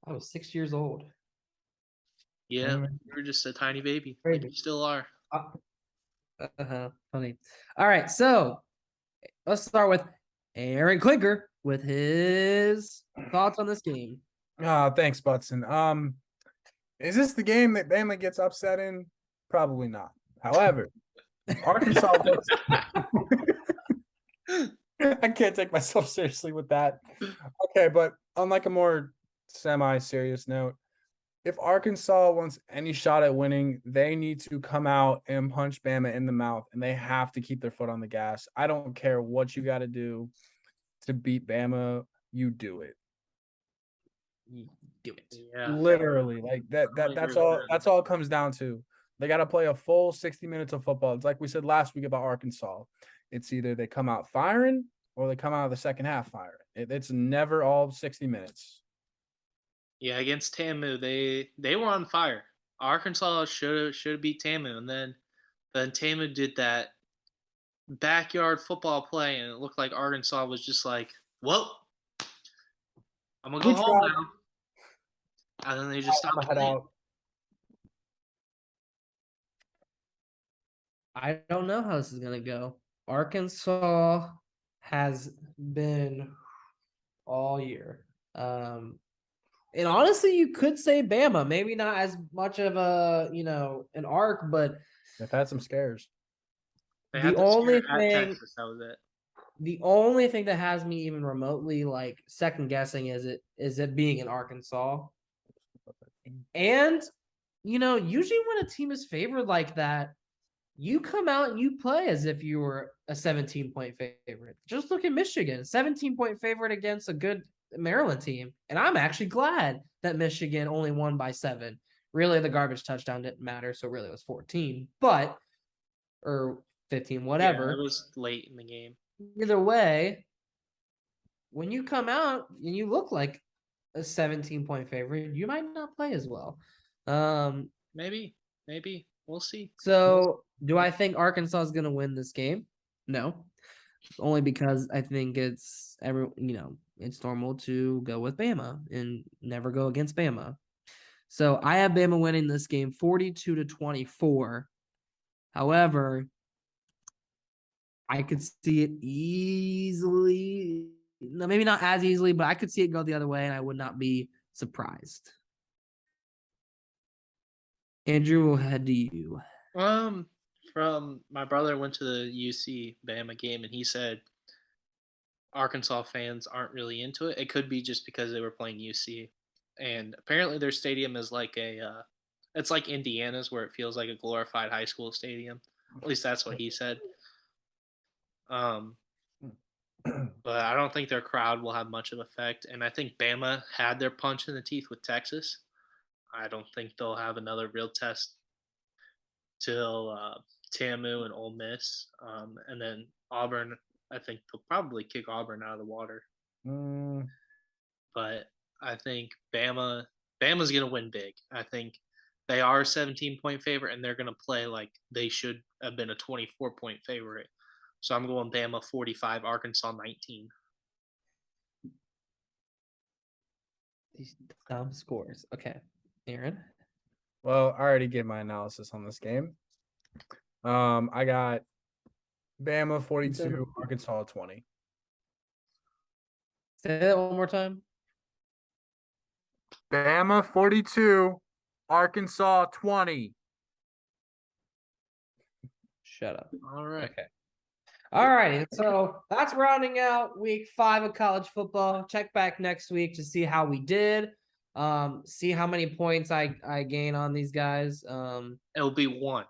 Speaker 1: I was 6 years old.
Speaker 2: Yeah, you were just a tiny baby. Like you still are.
Speaker 1: Funny. All right, so let's start with Aaron Clinker with his thoughts on this game.
Speaker 3: Thanks, Butson. Is this the game that Bama gets upset in? Probably not. However, Arkansas looks I can't take myself seriously with that. Okay, but on like a more semi-serious note, if Arkansas wants any shot at winning, they need to come out and punch Bama in the mouth, and they have to keep their foot on the gas. I don't care what you got to do to beat Bama, you do it.
Speaker 1: You do it.
Speaker 2: Yeah.
Speaker 3: Literally, like that.
Speaker 2: I agree
Speaker 3: That's
Speaker 2: with
Speaker 3: all.
Speaker 2: that.
Speaker 3: That's all it comes down to. They got to play a full 60 minutes of football. It's like we said last week about Arkansas. It's either they come out firing or they come out of the second half firing. It's never all 60 minutes.
Speaker 2: Yeah, against Tamu, they were on fire. Arkansas should have beat Tamu, and then Tamu did that backyard football play, and it looked like Arkansas was just like, "Well, I'm gonna go
Speaker 3: We
Speaker 2: home
Speaker 3: tried.
Speaker 2: now," and then they just
Speaker 3: I'm
Speaker 2: stopped
Speaker 3: gonna head
Speaker 2: playing.
Speaker 3: out.
Speaker 1: I don't know how this is gonna go. Arkansas has been all year. And honestly, you could say Bama, maybe not as much of a an arc, but
Speaker 3: They've had some scares.
Speaker 2: They
Speaker 1: the
Speaker 2: had to
Speaker 1: only
Speaker 2: scare at
Speaker 1: thing
Speaker 2: Texas. That was it.
Speaker 1: the only thing that has me even remotely like second guessing is it being in Arkansas. And usually when a team is favored like that, you come out and you play as if you were a 17-point favorite. Just look at Michigan, 17-point favorite against a good Maryland team. And I'm actually glad that Michigan only won by 7. Really, the garbage touchdown didn't matter, so really it was 14, or 15,
Speaker 2: Yeah,
Speaker 1: whatever.
Speaker 2: it was late in the game.
Speaker 1: Either way, when you come out and you look like a 17-point favorite, you might not play as well.
Speaker 2: Maybe we'll see.
Speaker 1: So do I think Arkansas is going to win this game? No, only because I think it's it's normal to go with Bama and never go against Bama. So I have Bama winning this game 42-24. However, I could see it easily. No, maybe not as easily, but I could see it go the other way, and I would not be surprised. Andrew, we'll head to you.
Speaker 2: From my brother went to the UC Bama game, and he said Arkansas fans aren't really into it. It could be just because they were playing UC, and apparently their stadium is like it's like Indiana's, where it feels like a glorified high school stadium. At least that's what he said. Um, but I don't think their crowd will have much of effect, and I think Bama had their punch in the teeth with Texas. I don't think they'll have another real test till Tamu and Ole Miss, and then Auburn. I think they'll probably kick Auburn out of the water. But I think Bama's gonna win big. I think they are a 17-point favorite, and they're gonna play like they should have been a 24-point favorite. So I'm going Bama 45, Arkansas 19.
Speaker 1: These dumb scores. Okay, Aaron.
Speaker 3: Well, I already gave my analysis on this game. I got Bama 42, Arkansas 20.
Speaker 1: Say that one more time.
Speaker 3: Bama 42, Arkansas 20.
Speaker 1: Shut up.
Speaker 2: All right.
Speaker 1: Okay. All righty. So that's rounding out week 5 of college football. Check back next week to see how we did. See how many points I gain on these guys.
Speaker 2: It'll be 1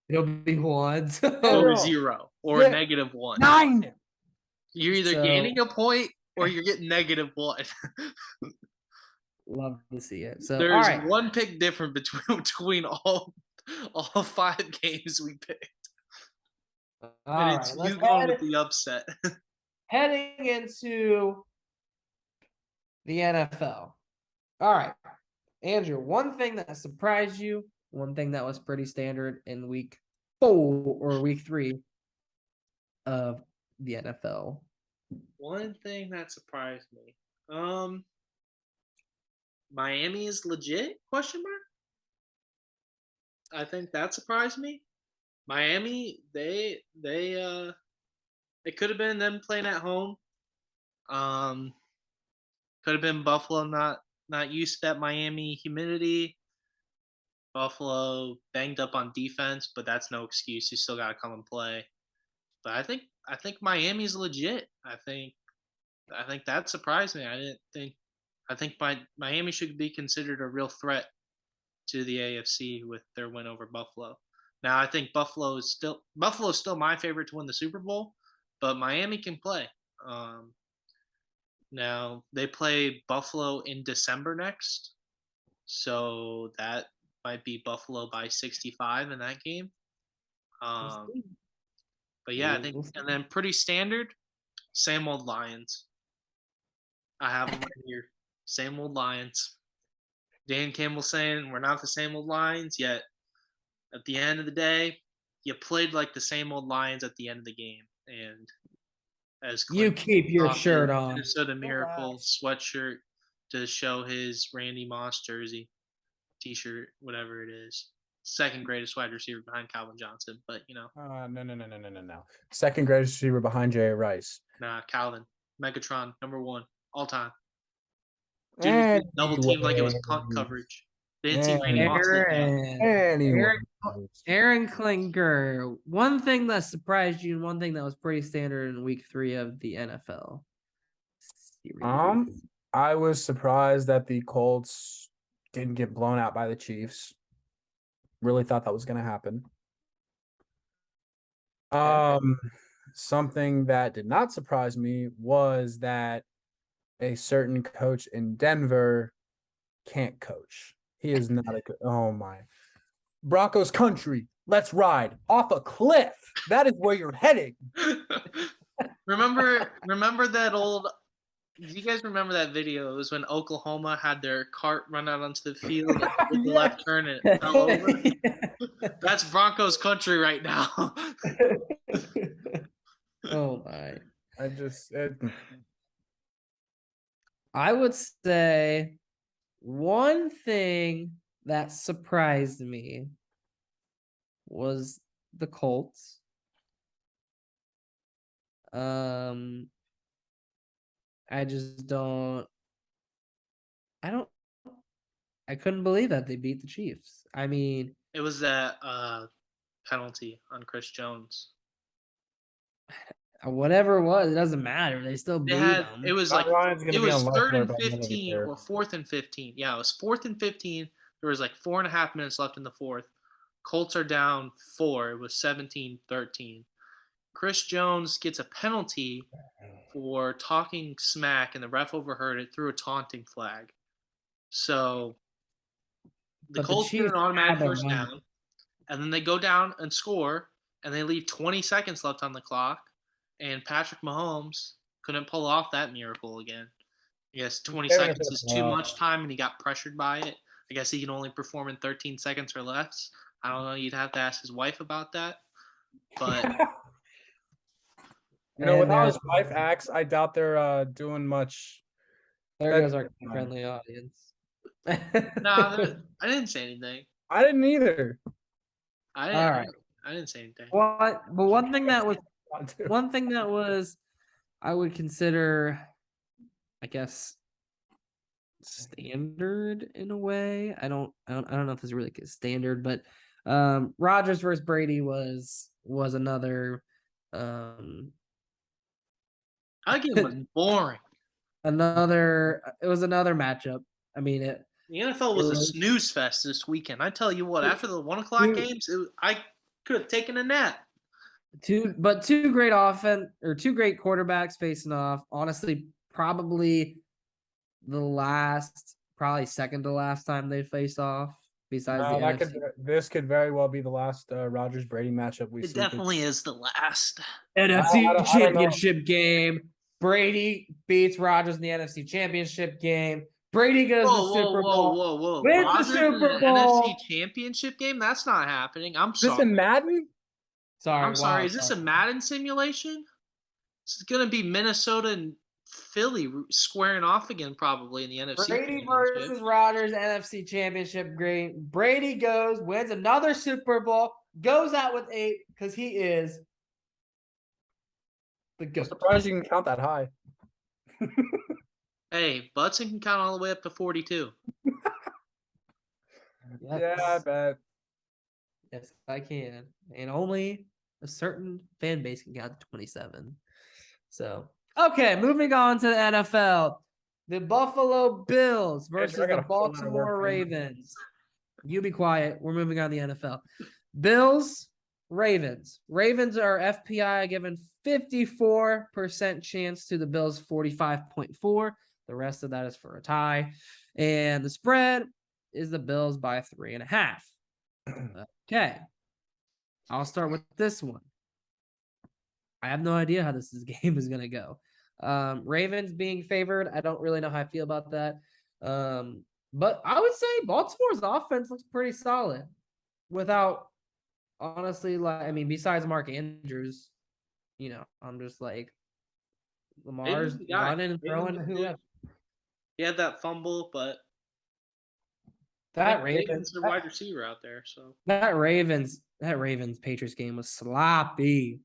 Speaker 1: It'll be 1.
Speaker 2: or
Speaker 1: So
Speaker 2: 0 or
Speaker 3: Yeah.
Speaker 2: -1.
Speaker 3: 9.
Speaker 2: You're either gaining a point or you're getting -1.
Speaker 1: love to see it. So
Speaker 2: There's
Speaker 1: all right.
Speaker 2: one pick different between all 5 games we picked.
Speaker 1: All
Speaker 2: And
Speaker 1: right.
Speaker 2: it's
Speaker 1: Let's
Speaker 2: you going with the upset.
Speaker 1: heading into the NFL. All right. Andrew, one thing that surprised you, one thing that was pretty standard in week 4 or week 3 of the NFL.
Speaker 2: One thing that surprised me. Miami is legit? Question mark. I think that surprised me. Miami, it could have been them playing at home. Could have been Buffalo not used to that Miami humidity. Buffalo banged up on defense, but that's no excuse. You still got to come and play. But I think Miami's legit. I think that surprised me. I think Miami should be considered a real threat to the AFC with their win over Buffalo. Now I think Buffalo's still my favorite to win the Super Bowl, but Miami can play. Now they play Buffalo in December next, so that might be Buffalo by 65 in that game. But yeah, I think, and then pretty standard, same old Lions. I have them right here. Same old Lions. Dan Campbell saying we're not the same old Lions, yet at the end of the day, you played like the same old Lions at the end of the game. And as
Speaker 1: You
Speaker 2: Clint
Speaker 1: keep your
Speaker 2: off
Speaker 1: shirt
Speaker 2: his
Speaker 1: on.
Speaker 2: Minnesota Miracle sweatshirt to show his Randy Moss jersey, T-shirt, whatever it is. Second greatest wide receiver behind Calvin Johnson, but
Speaker 3: No. Second greatest receiver behind Jay Rice.
Speaker 2: nah, Calvin, Megatron, number 1 all time. Dude was getting double teamed like it was punt coverage. They didn't see Randy Moss like that.
Speaker 1: Aaron Klinger. One thing that surprised you, and one thing that was pretty standard in week 3 of the NFL series.
Speaker 3: I was surprised that the Colts didn't get blown out by the Chiefs. Really thought that was going to happen. Something that did not surprise me was that a certain coach in Denver can't coach. He is not a good. Oh my. Broncos country. Let's ride off a cliff. That is where you're heading.
Speaker 2: remember that old. Do you guys remember that video? It was when Oklahoma had their cart run out onto the field with the left turn and it fell over. That's Broncos country right now.
Speaker 1: Oh my. I would say one thing that surprised me was the Colts. I just don't. I couldn't believe that they beat the Chiefs. I mean,
Speaker 2: it was that penalty on Chris Jones.
Speaker 1: Whatever it was, it doesn't matter. They still beat them.
Speaker 2: It was like it was 3rd and 15 or 4th and 15. Yeah, it was 4th and 15. There was like 4.5 minutes left in the 4th. Colts are down 4. It was 17-13. Chris Jones gets a penalty for talking smack, and the ref overheard it, threw a taunting flag. So the Colts get an automatic first down, and then they go down and score, and they leave 20 seconds left on the clock, and Patrick Mahomes couldn't pull off that miracle again. I guess 20 seconds is too much time, and he got pressured by it. I guess he can only perform in 13 seconds or less. I don't know. You'd have to ask his wife about that. But
Speaker 3: with how his wife acts, I doubt they're doing much.
Speaker 1: There goes our friendly audience.
Speaker 2: No, I didn't say anything.
Speaker 3: I didn't either.
Speaker 2: I didn't say anything.
Speaker 1: But one thing that was, I would consider, I guess, standard in a way. I don't know if this is really standard, but Rodgers versus Brady was another.
Speaker 2: I think it was boring.
Speaker 1: It was another matchup. I mean,
Speaker 2: the NFL was a snooze fest this weekend. I tell you what, after the 1:00 games, I could have taken a nap.
Speaker 1: Two great two great quarterbacks facing off. Honestly, probably second to last time they faced off. Besides the NFC.
Speaker 3: This could very well be the last Rodgers Brady matchup we see.
Speaker 2: It definitely is the last
Speaker 1: NFC Championship game. Brady beats Rodgers in the NFC Championship game. Brady goes to the Super Bowl.
Speaker 2: Whoa.
Speaker 1: Wins the Super Bowl.
Speaker 2: NFC Championship game? That's not happening. I'm sorry.
Speaker 3: Is this in Madden?
Speaker 1: Sorry.
Speaker 2: I'm sorry. Is this a Madden simulation? This is going to be Minnesota and Philly squaring off again probably in the NFC
Speaker 1: Brady versus Rodgers NFC Championship game. Brady wins another Super Bowl, goes out with 8 because he is the GOAT.
Speaker 3: I'm surprised you can count that high.
Speaker 2: Hey, Butson can count all the way up to 42.
Speaker 3: Yeah, I bet.
Speaker 1: Yes, I can. And only a certain fan base can get to 27. So, okay, moving on to the NFL. The Buffalo Bills versus
Speaker 3: I got
Speaker 1: the
Speaker 3: a whole lot of work
Speaker 1: Baltimore
Speaker 3: to do.
Speaker 1: Ravens. You be quiet. We're moving on to the NFL. Bills, Ravens. Ravens are FPI given 54% chance to the Bills 45.4. The rest of that is for a tie. And the spread is the Bills by 3.5. Okay. I'll start with this one. I have no idea how game is going to go. Ravens being favored. I don't really know how I feel about that. But I would say Baltimore's offense looks pretty solid without, honestly, besides Mark Andrews, I'm just like, Lamar's running and throwing whoever.
Speaker 2: He had that fumble, but
Speaker 1: That
Speaker 2: Ravens are wide receiver out there. So
Speaker 1: that Ravens Patriots game was sloppy.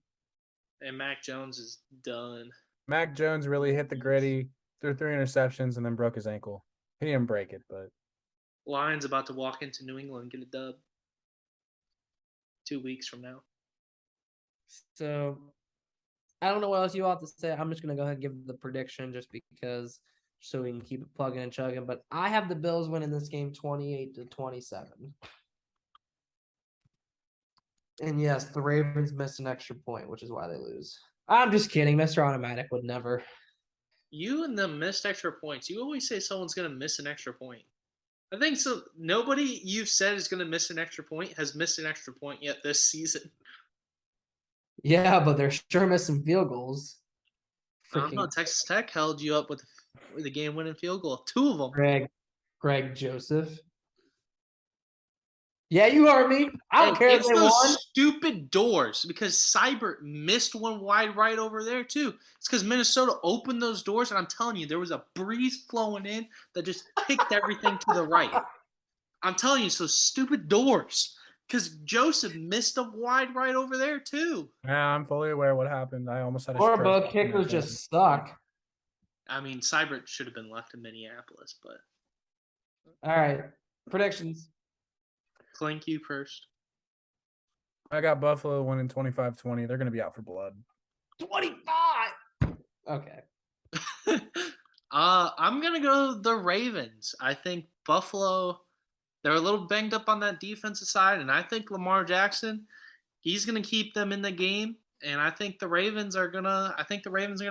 Speaker 2: And Mac Jones is done.
Speaker 3: Mac Jones really hit the gritty, threw 3 interceptions, and then broke his ankle. He didn't break it, but
Speaker 2: Lions about to walk into New England and get a dub 2 weeks from now.
Speaker 1: So I don't know what else you have to say. I'm just gonna go ahead and give the prediction just because, so we can keep it plugging and chugging. But I have the Bills winning this game 28-27. And yes, the Ravens missed an extra point, which is why they lose. I'm just kidding. Mr. Automatic would never.
Speaker 2: You and the missed extra points. You always say someone's going to miss an extra point. I think so. Nobody you've said is going to miss an extra point has missed an extra point yet this season.
Speaker 1: Yeah, but they're sure missing field goals.
Speaker 2: I don't know. Texas Tech held you up with the game-winning field goal. 2 of them.
Speaker 1: Greg Joseph. Yeah, you heard me. I don't care if they
Speaker 2: those
Speaker 1: won.
Speaker 2: Stupid doors because Seibert missed one wide right over there too. It's because Minnesota opened those doors, and I'm telling you, there was a breeze flowing in that just kicked everything to the right. I'm telling you, so stupid doors. Because Joseph missed a wide right over there too.
Speaker 3: Yeah, I'm fully aware of what happened. I almost had a
Speaker 1: Or both kickers just suck.
Speaker 2: I mean, Seibert should have been left in Minneapolis, but
Speaker 1: all right. Predictions.
Speaker 2: Clink, you first.
Speaker 3: I got Buffalo winning 25-20. They're going to be out for blood.
Speaker 1: 25. Okay.
Speaker 2: I'm gonna go the Ravens. I think Buffalo, they're a little banged up on that defensive side, and I think Lamar Jackson, he's gonna keep them in the game. And I think the Ravens are gonna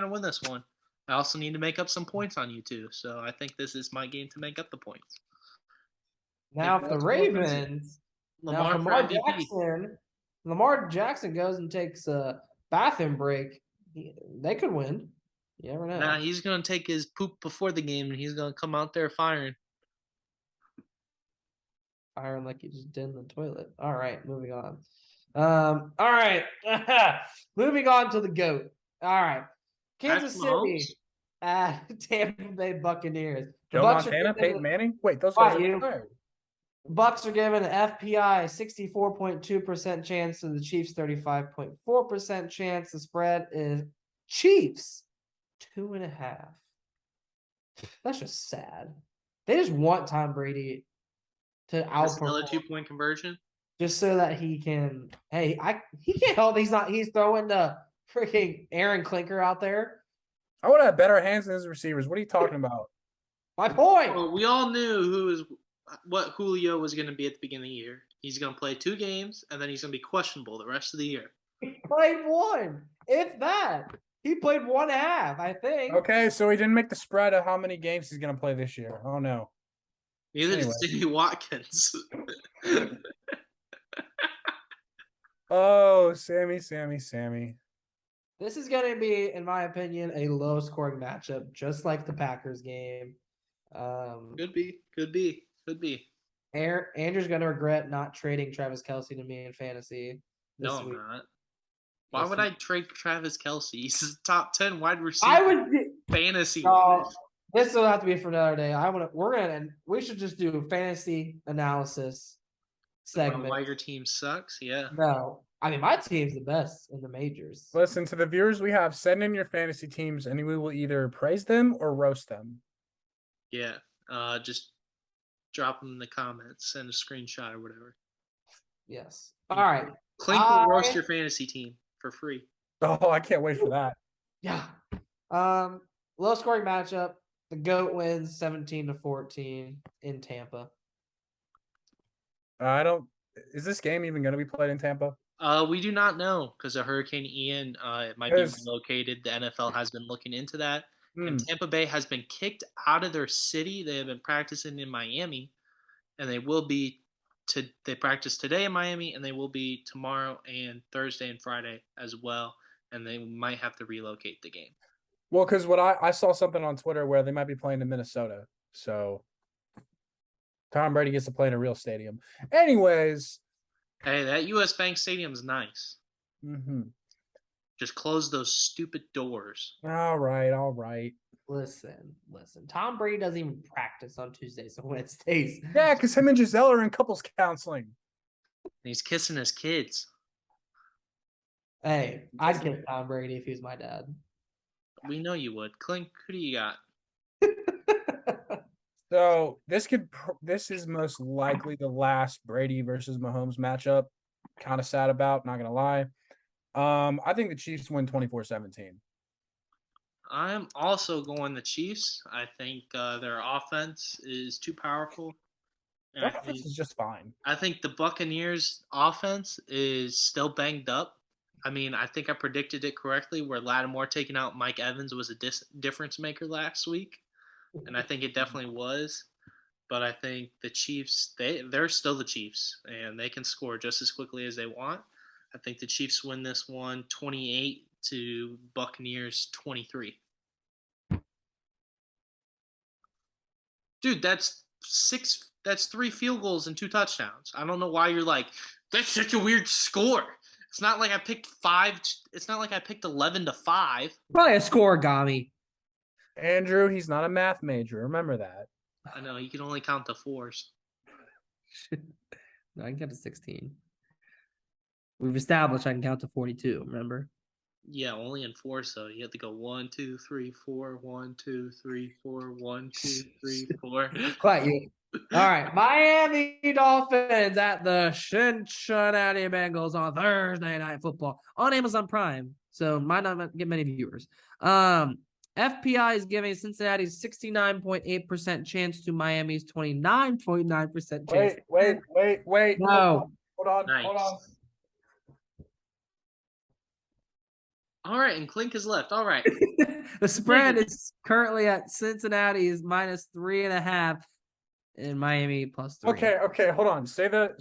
Speaker 2: win this one. I also need to make up some points on you too, so I think this is my game to make up the points.
Speaker 1: Now, if the Ravens, Lamar Jackson goes and takes a bathroom break, they could win. You never know.
Speaker 2: Nah, he's gonna take his poop before the game, and he's gonna come out there firing.
Speaker 1: Firing like he just did in the toilet. All right, moving on. All right, moving on to the GOAT. All right, Kansas City at Tampa Bay Buccaneers.
Speaker 3: Joe Montana, Peyton Manning. Wait, those guys are retired.
Speaker 1: Bucks are given an FPI 64.2% chance to the Chiefs 35.4% chance. The spread is Chiefs 2.5. That's just sad. They just want Tom Brady to outperform.
Speaker 2: Another 2-point conversion.
Speaker 1: Just so that he can. Hey, he can't help. He's throwing the freaking Aaron Clinker out there.
Speaker 3: I would have better hands than his receivers. What are you talking about?
Speaker 1: My point.
Speaker 2: Well, we all knew what Julio was going to be at the beginning of the year. He's going to play 2 games, and then he's going to be questionable the rest of the year.
Speaker 1: He played 1, if that. He played 1.5, I think.
Speaker 3: Okay, so he didn't make the spread of how many games he's going to play this year. Oh, no.
Speaker 2: Neither did Sammy Watkins.
Speaker 3: Oh, Sammy.
Speaker 1: This is going to be, in my opinion, a low-scoring matchup, just like the Packers game.
Speaker 2: Could be.
Speaker 1: Andrew's going to regret not trading Travis Kelce to me in fantasy this week.
Speaker 2: I'm not. Why would I trade Travis Kelce? He's a top 10 wide receiver.
Speaker 1: I would be
Speaker 2: fantasy.
Speaker 1: This will have to be for another day. We should just do fantasy analysis segment.
Speaker 2: Why your team sucks? Yeah.
Speaker 1: No, I mean my team's the best in the majors.
Speaker 3: Listen to the viewers we have. Send in your fantasy teams, and we will either praise them or roast them.
Speaker 2: Yeah. Just drop them in the comments, send a screenshot or whatever.
Speaker 1: Yes. All right.
Speaker 2: Clink will roast your fantasy team for free.
Speaker 3: Oh, I can't wait for that.
Speaker 1: Yeah. Low scoring matchup. The GOAT wins 17-14 in Tampa.
Speaker 3: I don't. Is this game even going to be played in Tampa?
Speaker 2: We do not know because of Hurricane Ian. It might be relocated. The NFL has been looking into that. And Tampa Bay has been kicked out of their city. They have been practicing in Miami, and they will be. They practice today in Miami, and they will be tomorrow and Thursday and Friday as well. And they might have to relocate the game.
Speaker 3: Well, because what I saw something on Twitter where they might be playing in Minnesota, so Tom Brady gets to play in a real stadium. Anyways,
Speaker 2: hey, that U.S. Bank Stadium's nice.
Speaker 3: Mm-hmm.
Speaker 2: Just close those stupid doors.
Speaker 3: All right.
Speaker 1: Listen. Tom Brady doesn't even practice on Tuesdays and Wednesdays.
Speaker 3: Yeah, because him and Giselle are in couples counseling.
Speaker 2: He's kissing his kids.
Speaker 1: Hey, I'd kiss Tom Brady if he was my dad.
Speaker 2: We know you would. Clink, who do you got?
Speaker 3: So this is most likely the last Brady versus Mahomes matchup. Kind of sad about, not gonna lie. I think the Chiefs win 24-17.
Speaker 2: I'm also going the Chiefs. I think their offense is too powerful. And
Speaker 3: Their offense is just fine.
Speaker 2: I think the Buccaneers' offense is still banged up. I mean, I think I predicted it correctly where Lattimore taking out Mike Evans was a difference maker last week. And I think it definitely was. But I think the Chiefs, they're still the Chiefs, and they can score just as quickly as they want. I think the Chiefs win this one 28 to Buccaneers 23. Dude, that's 3 field goals and 2 touchdowns. I don't know why you're like, that's such a weird score. It's not like I picked 5. It's not like I picked 11-5.
Speaker 1: Probably a scoregami.
Speaker 3: Andrew, he's not a math major. Remember that.
Speaker 2: I know, you can only count the 4s.
Speaker 1: No, I can count to 16. We've established I can count to 42, remember?
Speaker 2: Yeah, only in 4s though. You have to go 1, 2, 3, 4, 1, 2, 3, 4, 1, 2, 3, 4.
Speaker 1: Quite you. All right. Miami Dolphins at the Cincinnati Bengals on Thursday Night Football on Amazon Prime. So might not get many viewers. FPI is giving Cincinnati's 69.8% chance to Miami's 29.9% chance.
Speaker 3: Wait.
Speaker 1: No.
Speaker 3: Hold on.
Speaker 2: Nice. All right, and Clink is left. All right.
Speaker 1: The spread is currently at Cincinnati's -3.5 and Miami +3.
Speaker 3: Okay, hold on. Say the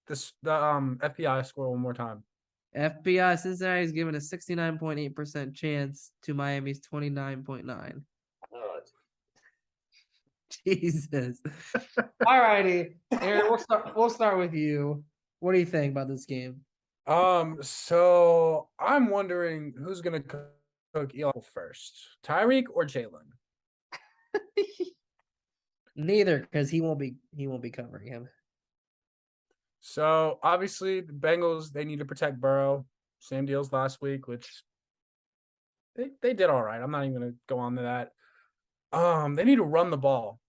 Speaker 3: FBI score one more time.
Speaker 1: FBI Cincinnati is given a 69.8% chance to Miami's 29.9. Jesus. All righty. Aaron, we'll start with you. What do you think about this game?
Speaker 3: So I'm wondering who's gonna cook Eli first, Tyreek or Jalen?
Speaker 1: Neither, because he won't be covering him.
Speaker 3: So obviously the Bengals, they need to protect Burrow. Same deals last week, which they did all right. I'm not even gonna go on to that. They need to run the ball.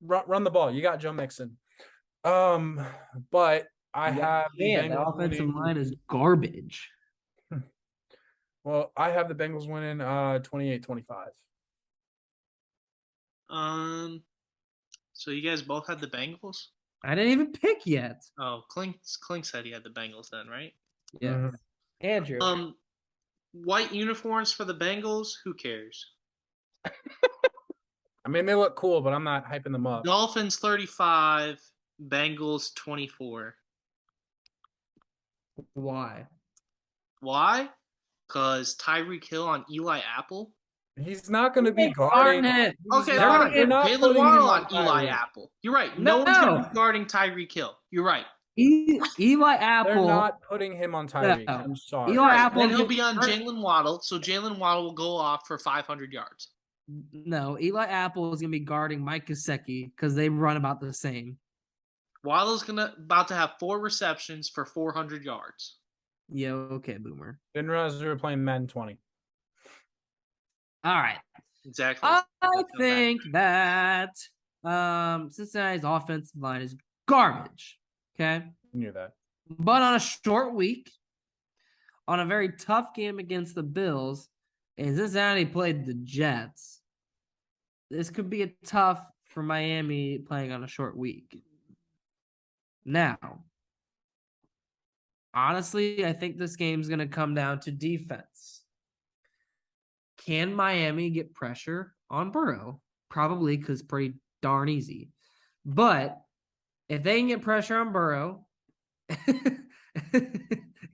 Speaker 3: Run the ball. You got Joe Mixon. But I have the
Speaker 1: the
Speaker 3: Bengals
Speaker 1: offensive
Speaker 3: winning.
Speaker 1: line is garbage.
Speaker 3: Well, I have the Bengals winning 28-25.
Speaker 2: So you guys both had the Bengals?
Speaker 1: I didn't even pick yet.
Speaker 2: Oh, Clink said he had the Bengals then, right?
Speaker 1: Yeah.
Speaker 3: Mhm.
Speaker 1: Andrew.
Speaker 2: White uniforms for the Bengals, who cares?
Speaker 3: I mean, they look cool, but I'm not hyping them up.
Speaker 2: Dolphins 35, Bengals 24.
Speaker 1: Why?
Speaker 2: Why? Because Tyreek Hill on Eli Apple.
Speaker 3: He's not going to be
Speaker 1: Guarding
Speaker 3: guarding.
Speaker 1: it.
Speaker 2: Okay,
Speaker 3: They're
Speaker 2: fine.
Speaker 3: not
Speaker 2: Jalen
Speaker 3: putting him
Speaker 2: Waddle
Speaker 3: on
Speaker 2: on Eli
Speaker 3: Tyreek.
Speaker 2: Apple. You're right.
Speaker 1: No.
Speaker 2: No one's going to be guarding Tyreek Hill. You're right.
Speaker 1: Eli Apple.
Speaker 3: They're not putting him on Tyreek.
Speaker 1: No.
Speaker 3: I'm sorry.
Speaker 1: Eli
Speaker 2: Right.
Speaker 1: Apple
Speaker 2: Then
Speaker 1: is
Speaker 2: he'll be on
Speaker 1: gonna-
Speaker 2: Jalen Waddle, so Jalen Waddle will go off for 500 yards.
Speaker 1: No, Eli Apple is going to be guarding Mike Gesicki because they run about the same.
Speaker 2: Waddle's about to have 4 receptions for 400 yards.
Speaker 1: Yeah, okay, Boomer.
Speaker 3: Didn't realize we were playing Madden 20.
Speaker 1: All right.
Speaker 2: Exactly.
Speaker 1: I think that Cincinnati's offensive line is garbage. Okay.
Speaker 3: knew that.
Speaker 1: But on a short week, on a very tough game against the Bills, and Cincinnati played the Jets, this could be a tough for Miami playing on a short week. Now, honestly, I think this game's going to come down to defense. Can Miami get pressure on Burrow? Probably, because pretty darn easy. But if they can get pressure on Burrow,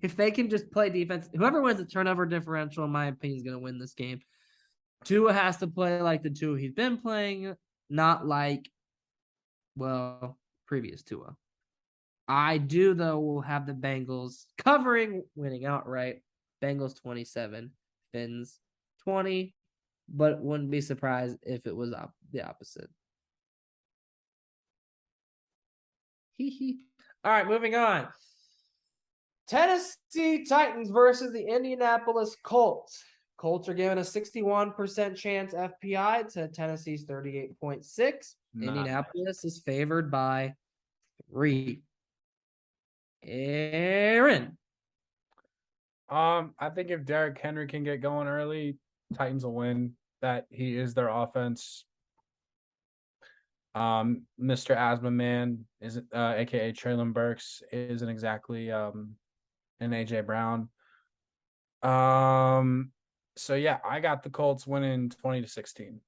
Speaker 1: if they can just play defense, whoever wins the turnover differential, in my opinion, is going to win this game. Tua has to play like the Tua he's been playing, not like, well, previous Tua. I do, though, will have the Bengals covering, winning outright. Bengals 27, Fins 20, but wouldn't be surprised if it was the opposite. All right, moving on. Tennessee Titans versus the Indianapolis Colts. Colts are given a 61% chance FPI to Tennessee's 38.6. Indianapolis is favored by 3. Aaron.
Speaker 3: I think if Derrick Henry can get going early, Titans will win. That he is their offense. Mr. Asthma Man is aka Traylon Burks isn't exactly an AJ Brown. So yeah, I got the Colts winning 20-16.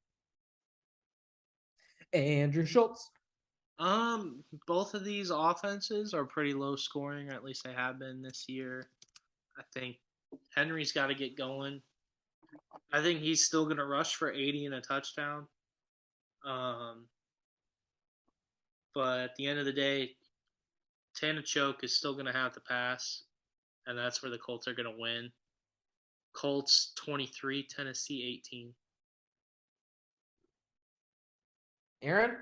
Speaker 1: Andrew Schultz.
Speaker 2: Both of these offenses are pretty low scoring, or at least they have been this year. I think Henry's got to get going. I think he's still going to rush for 80 and a touchdown. But at the end of the day, Choke is still going to have to pass, and that's where the Colts are going to win. Colts 23, Tennessee 18.
Speaker 1: Aaron?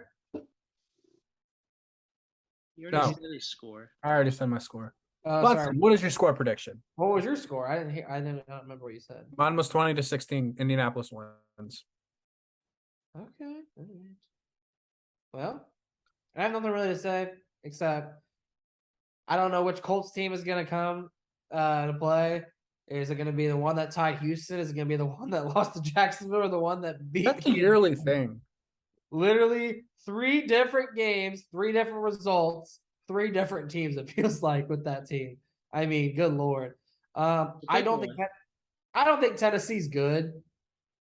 Speaker 2: You already said his score.
Speaker 3: I already said my score.
Speaker 1: Sorry.
Speaker 3: What is your score prediction?
Speaker 1: What was your score? I don't remember what you said.
Speaker 3: Mine was 20-16. Indianapolis wins.
Speaker 1: Okay. Well, I have nothing really to say except I don't know which Colts team is going to come to play. Is it going to be the one that tied Houston? Is it going to be the one that lost to Jacksonville or the one that beat?
Speaker 3: That's a yearly thing.
Speaker 1: Literally 3 different games, 3 different results, 3 different teams. It feels like with that team. I mean, good Lord. I don't think Tennessee's good.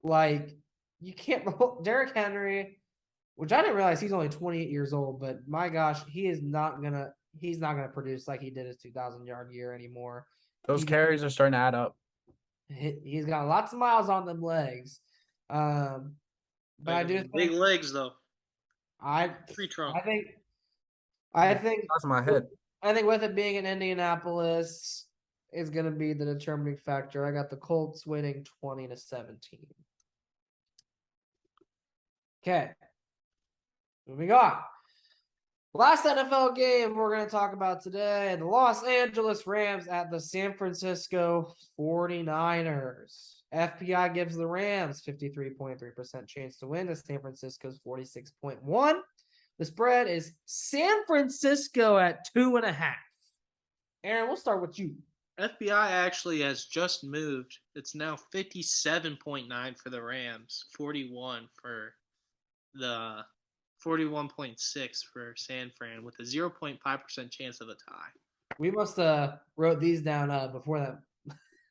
Speaker 1: Like, you can't. Derrick Henry, which I didn't realize he's only 28 years old, but my gosh, he's not gonna produce like he did his 2,000-yard year anymore.
Speaker 3: Those carries are starting to add up.
Speaker 1: He's got lots of miles on them legs. But I do think
Speaker 2: big legs though.
Speaker 1: Tree trunk. I think
Speaker 3: that's my head.
Speaker 1: I think with it being in Indianapolis is going to be the determining factor. I got the Colts winning 20-17. Okay. Moving on. Last NFL game we're going to talk about today, the Los Angeles Rams at the San Francisco 49ers. FPI gives the Rams 53.3% chance to win. The San Francisco's 46.1%. The spread is San Francisco at 2.5. Aaron, we'll start with you.
Speaker 2: FBI actually has just moved. It's now 57.9 for the Rams, 41 for the 41.6 for San Fran with a 0.5% chance of a tie.
Speaker 1: We must have wrote these down before that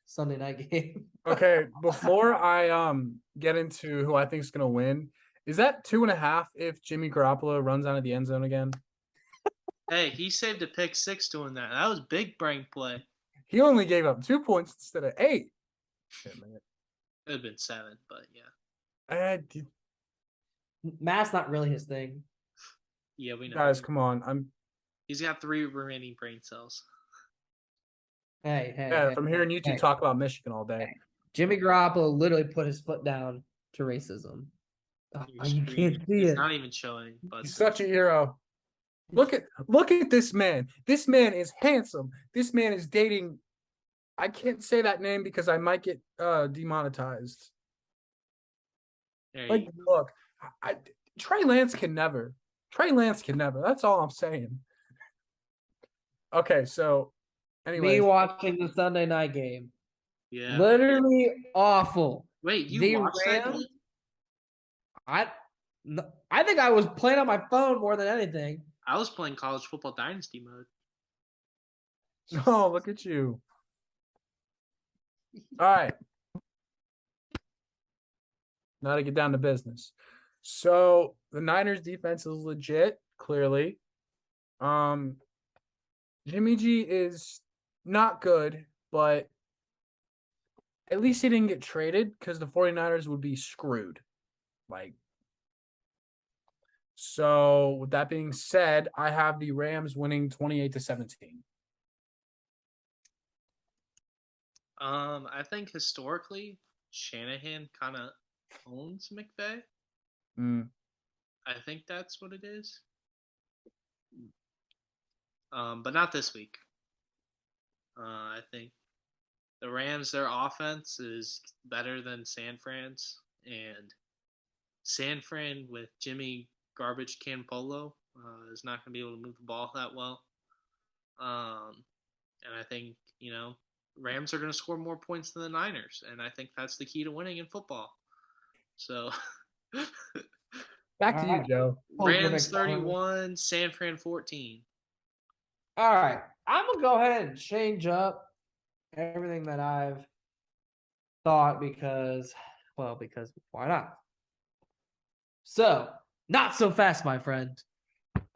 Speaker 1: Sunday night game.
Speaker 3: Okay, before I get into who I think is gonna win, is that 2.5 if Jimmy Garoppolo runs out of the end zone again?
Speaker 2: Hey, he saved a pick 6 doing that. That was big brain play.
Speaker 3: He only gave up 2 points instead of 8. Shit, man.
Speaker 2: It would have been 7, but yeah.
Speaker 1: Math's not really his thing.
Speaker 2: Yeah, we know.
Speaker 3: Guys, come on.
Speaker 2: He's got 3 remaining brain cells.
Speaker 1: Hey.
Speaker 3: From hearing you two talk about Michigan all day.
Speaker 1: Jimmy Garoppolo literally put his foot down to racism. You can't see it.
Speaker 2: It's not even showing. But
Speaker 3: he's such a hero. Look at this man. This man is handsome. This man is dating. I can't say that name because I might get demonetized. Look, Trey Lance can never. That's all I'm saying. Okay, so
Speaker 1: Me
Speaker 3: anyways,
Speaker 1: watching the Sunday night game.
Speaker 2: Yeah.
Speaker 1: Literally awful.
Speaker 2: Wait, you
Speaker 1: The
Speaker 2: watched that
Speaker 1: Rams.
Speaker 2: game?
Speaker 1: I, I think I was playing on my phone more than anything.
Speaker 2: I was playing College Football Dynasty mode.
Speaker 3: oh, look at you. All right. Now to get down to business. So the Niners defense is legit, clearly. Jimmy G is not good, but at least he didn't get traded because the 49ers would be screwed. So with that being said, I have the Rams winning 28-17.
Speaker 2: I think historically Shanahan kind of owns McVay. I think that's what it is. But not this week. I think the Rams, their offense is better than San Fran's, and San Fran with Jimmy Garbage Can Polo is not going to be able to move the ball that well. And I think, Rams are going to score more points than the Niners, and I think that's the key to winning in football. So,
Speaker 3: Back to you, Joe.
Speaker 2: Rams 31, San Fran 14.
Speaker 1: All right. I'm going to go ahead and change up everything that I've thought because why not? So, not so fast, my friend.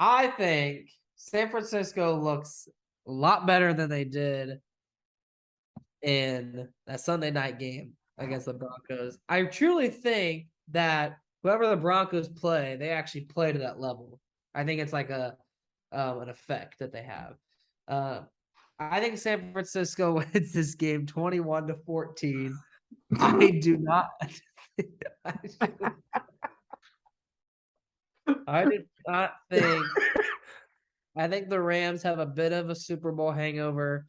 Speaker 1: I think San Francisco looks a lot better than they did in that Sunday night game against the Broncos. I truly think that whoever the Broncos play, they actually play to that level. I think it's like an effect that they have. I think San Francisco wins this game 21-14. I do not. I do not think. I think the Rams have a bit of a Super Bowl hangover.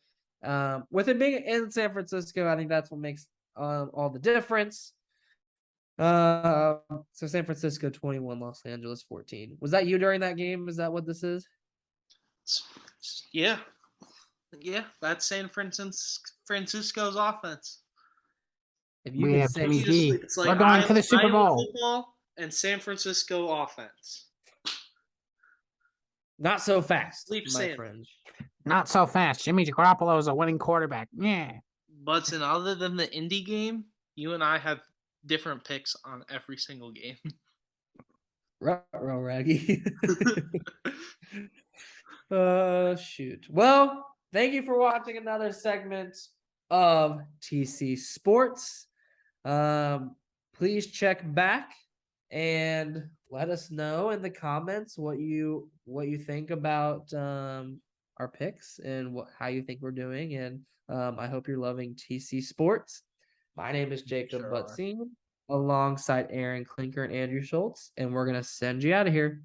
Speaker 1: With it being in San Francisco, I think that's what makes all the difference. So San Francisco 21, Los Angeles 14. Was that you during that game? Is that what this is?
Speaker 2: Yeah. Yeah, that's San Francisco's offense.
Speaker 1: If you could say
Speaker 2: It's like
Speaker 4: We're going to the Super Bowl.
Speaker 2: Football and San Francisco offense.
Speaker 1: Not so fast,
Speaker 2: Sleep
Speaker 1: my
Speaker 2: Sam.
Speaker 1: friend.
Speaker 4: Not so fast. Jimmy Garoppolo is a winning quarterback. Yeah.
Speaker 2: But other than the Indy game, you and I have different picks on every single game.
Speaker 1: Ruh-roh, Raggy. Shoot. Well, thank you for watching another segment of TC Sports. Please check back and let us know in the comments what you think about our picks and how you think we're doing. And I hope you're loving TC Sports. My name is Jacob Butzine, alongside Aaron Klinker and Andrew Schultz, and we're gonna send you out of here.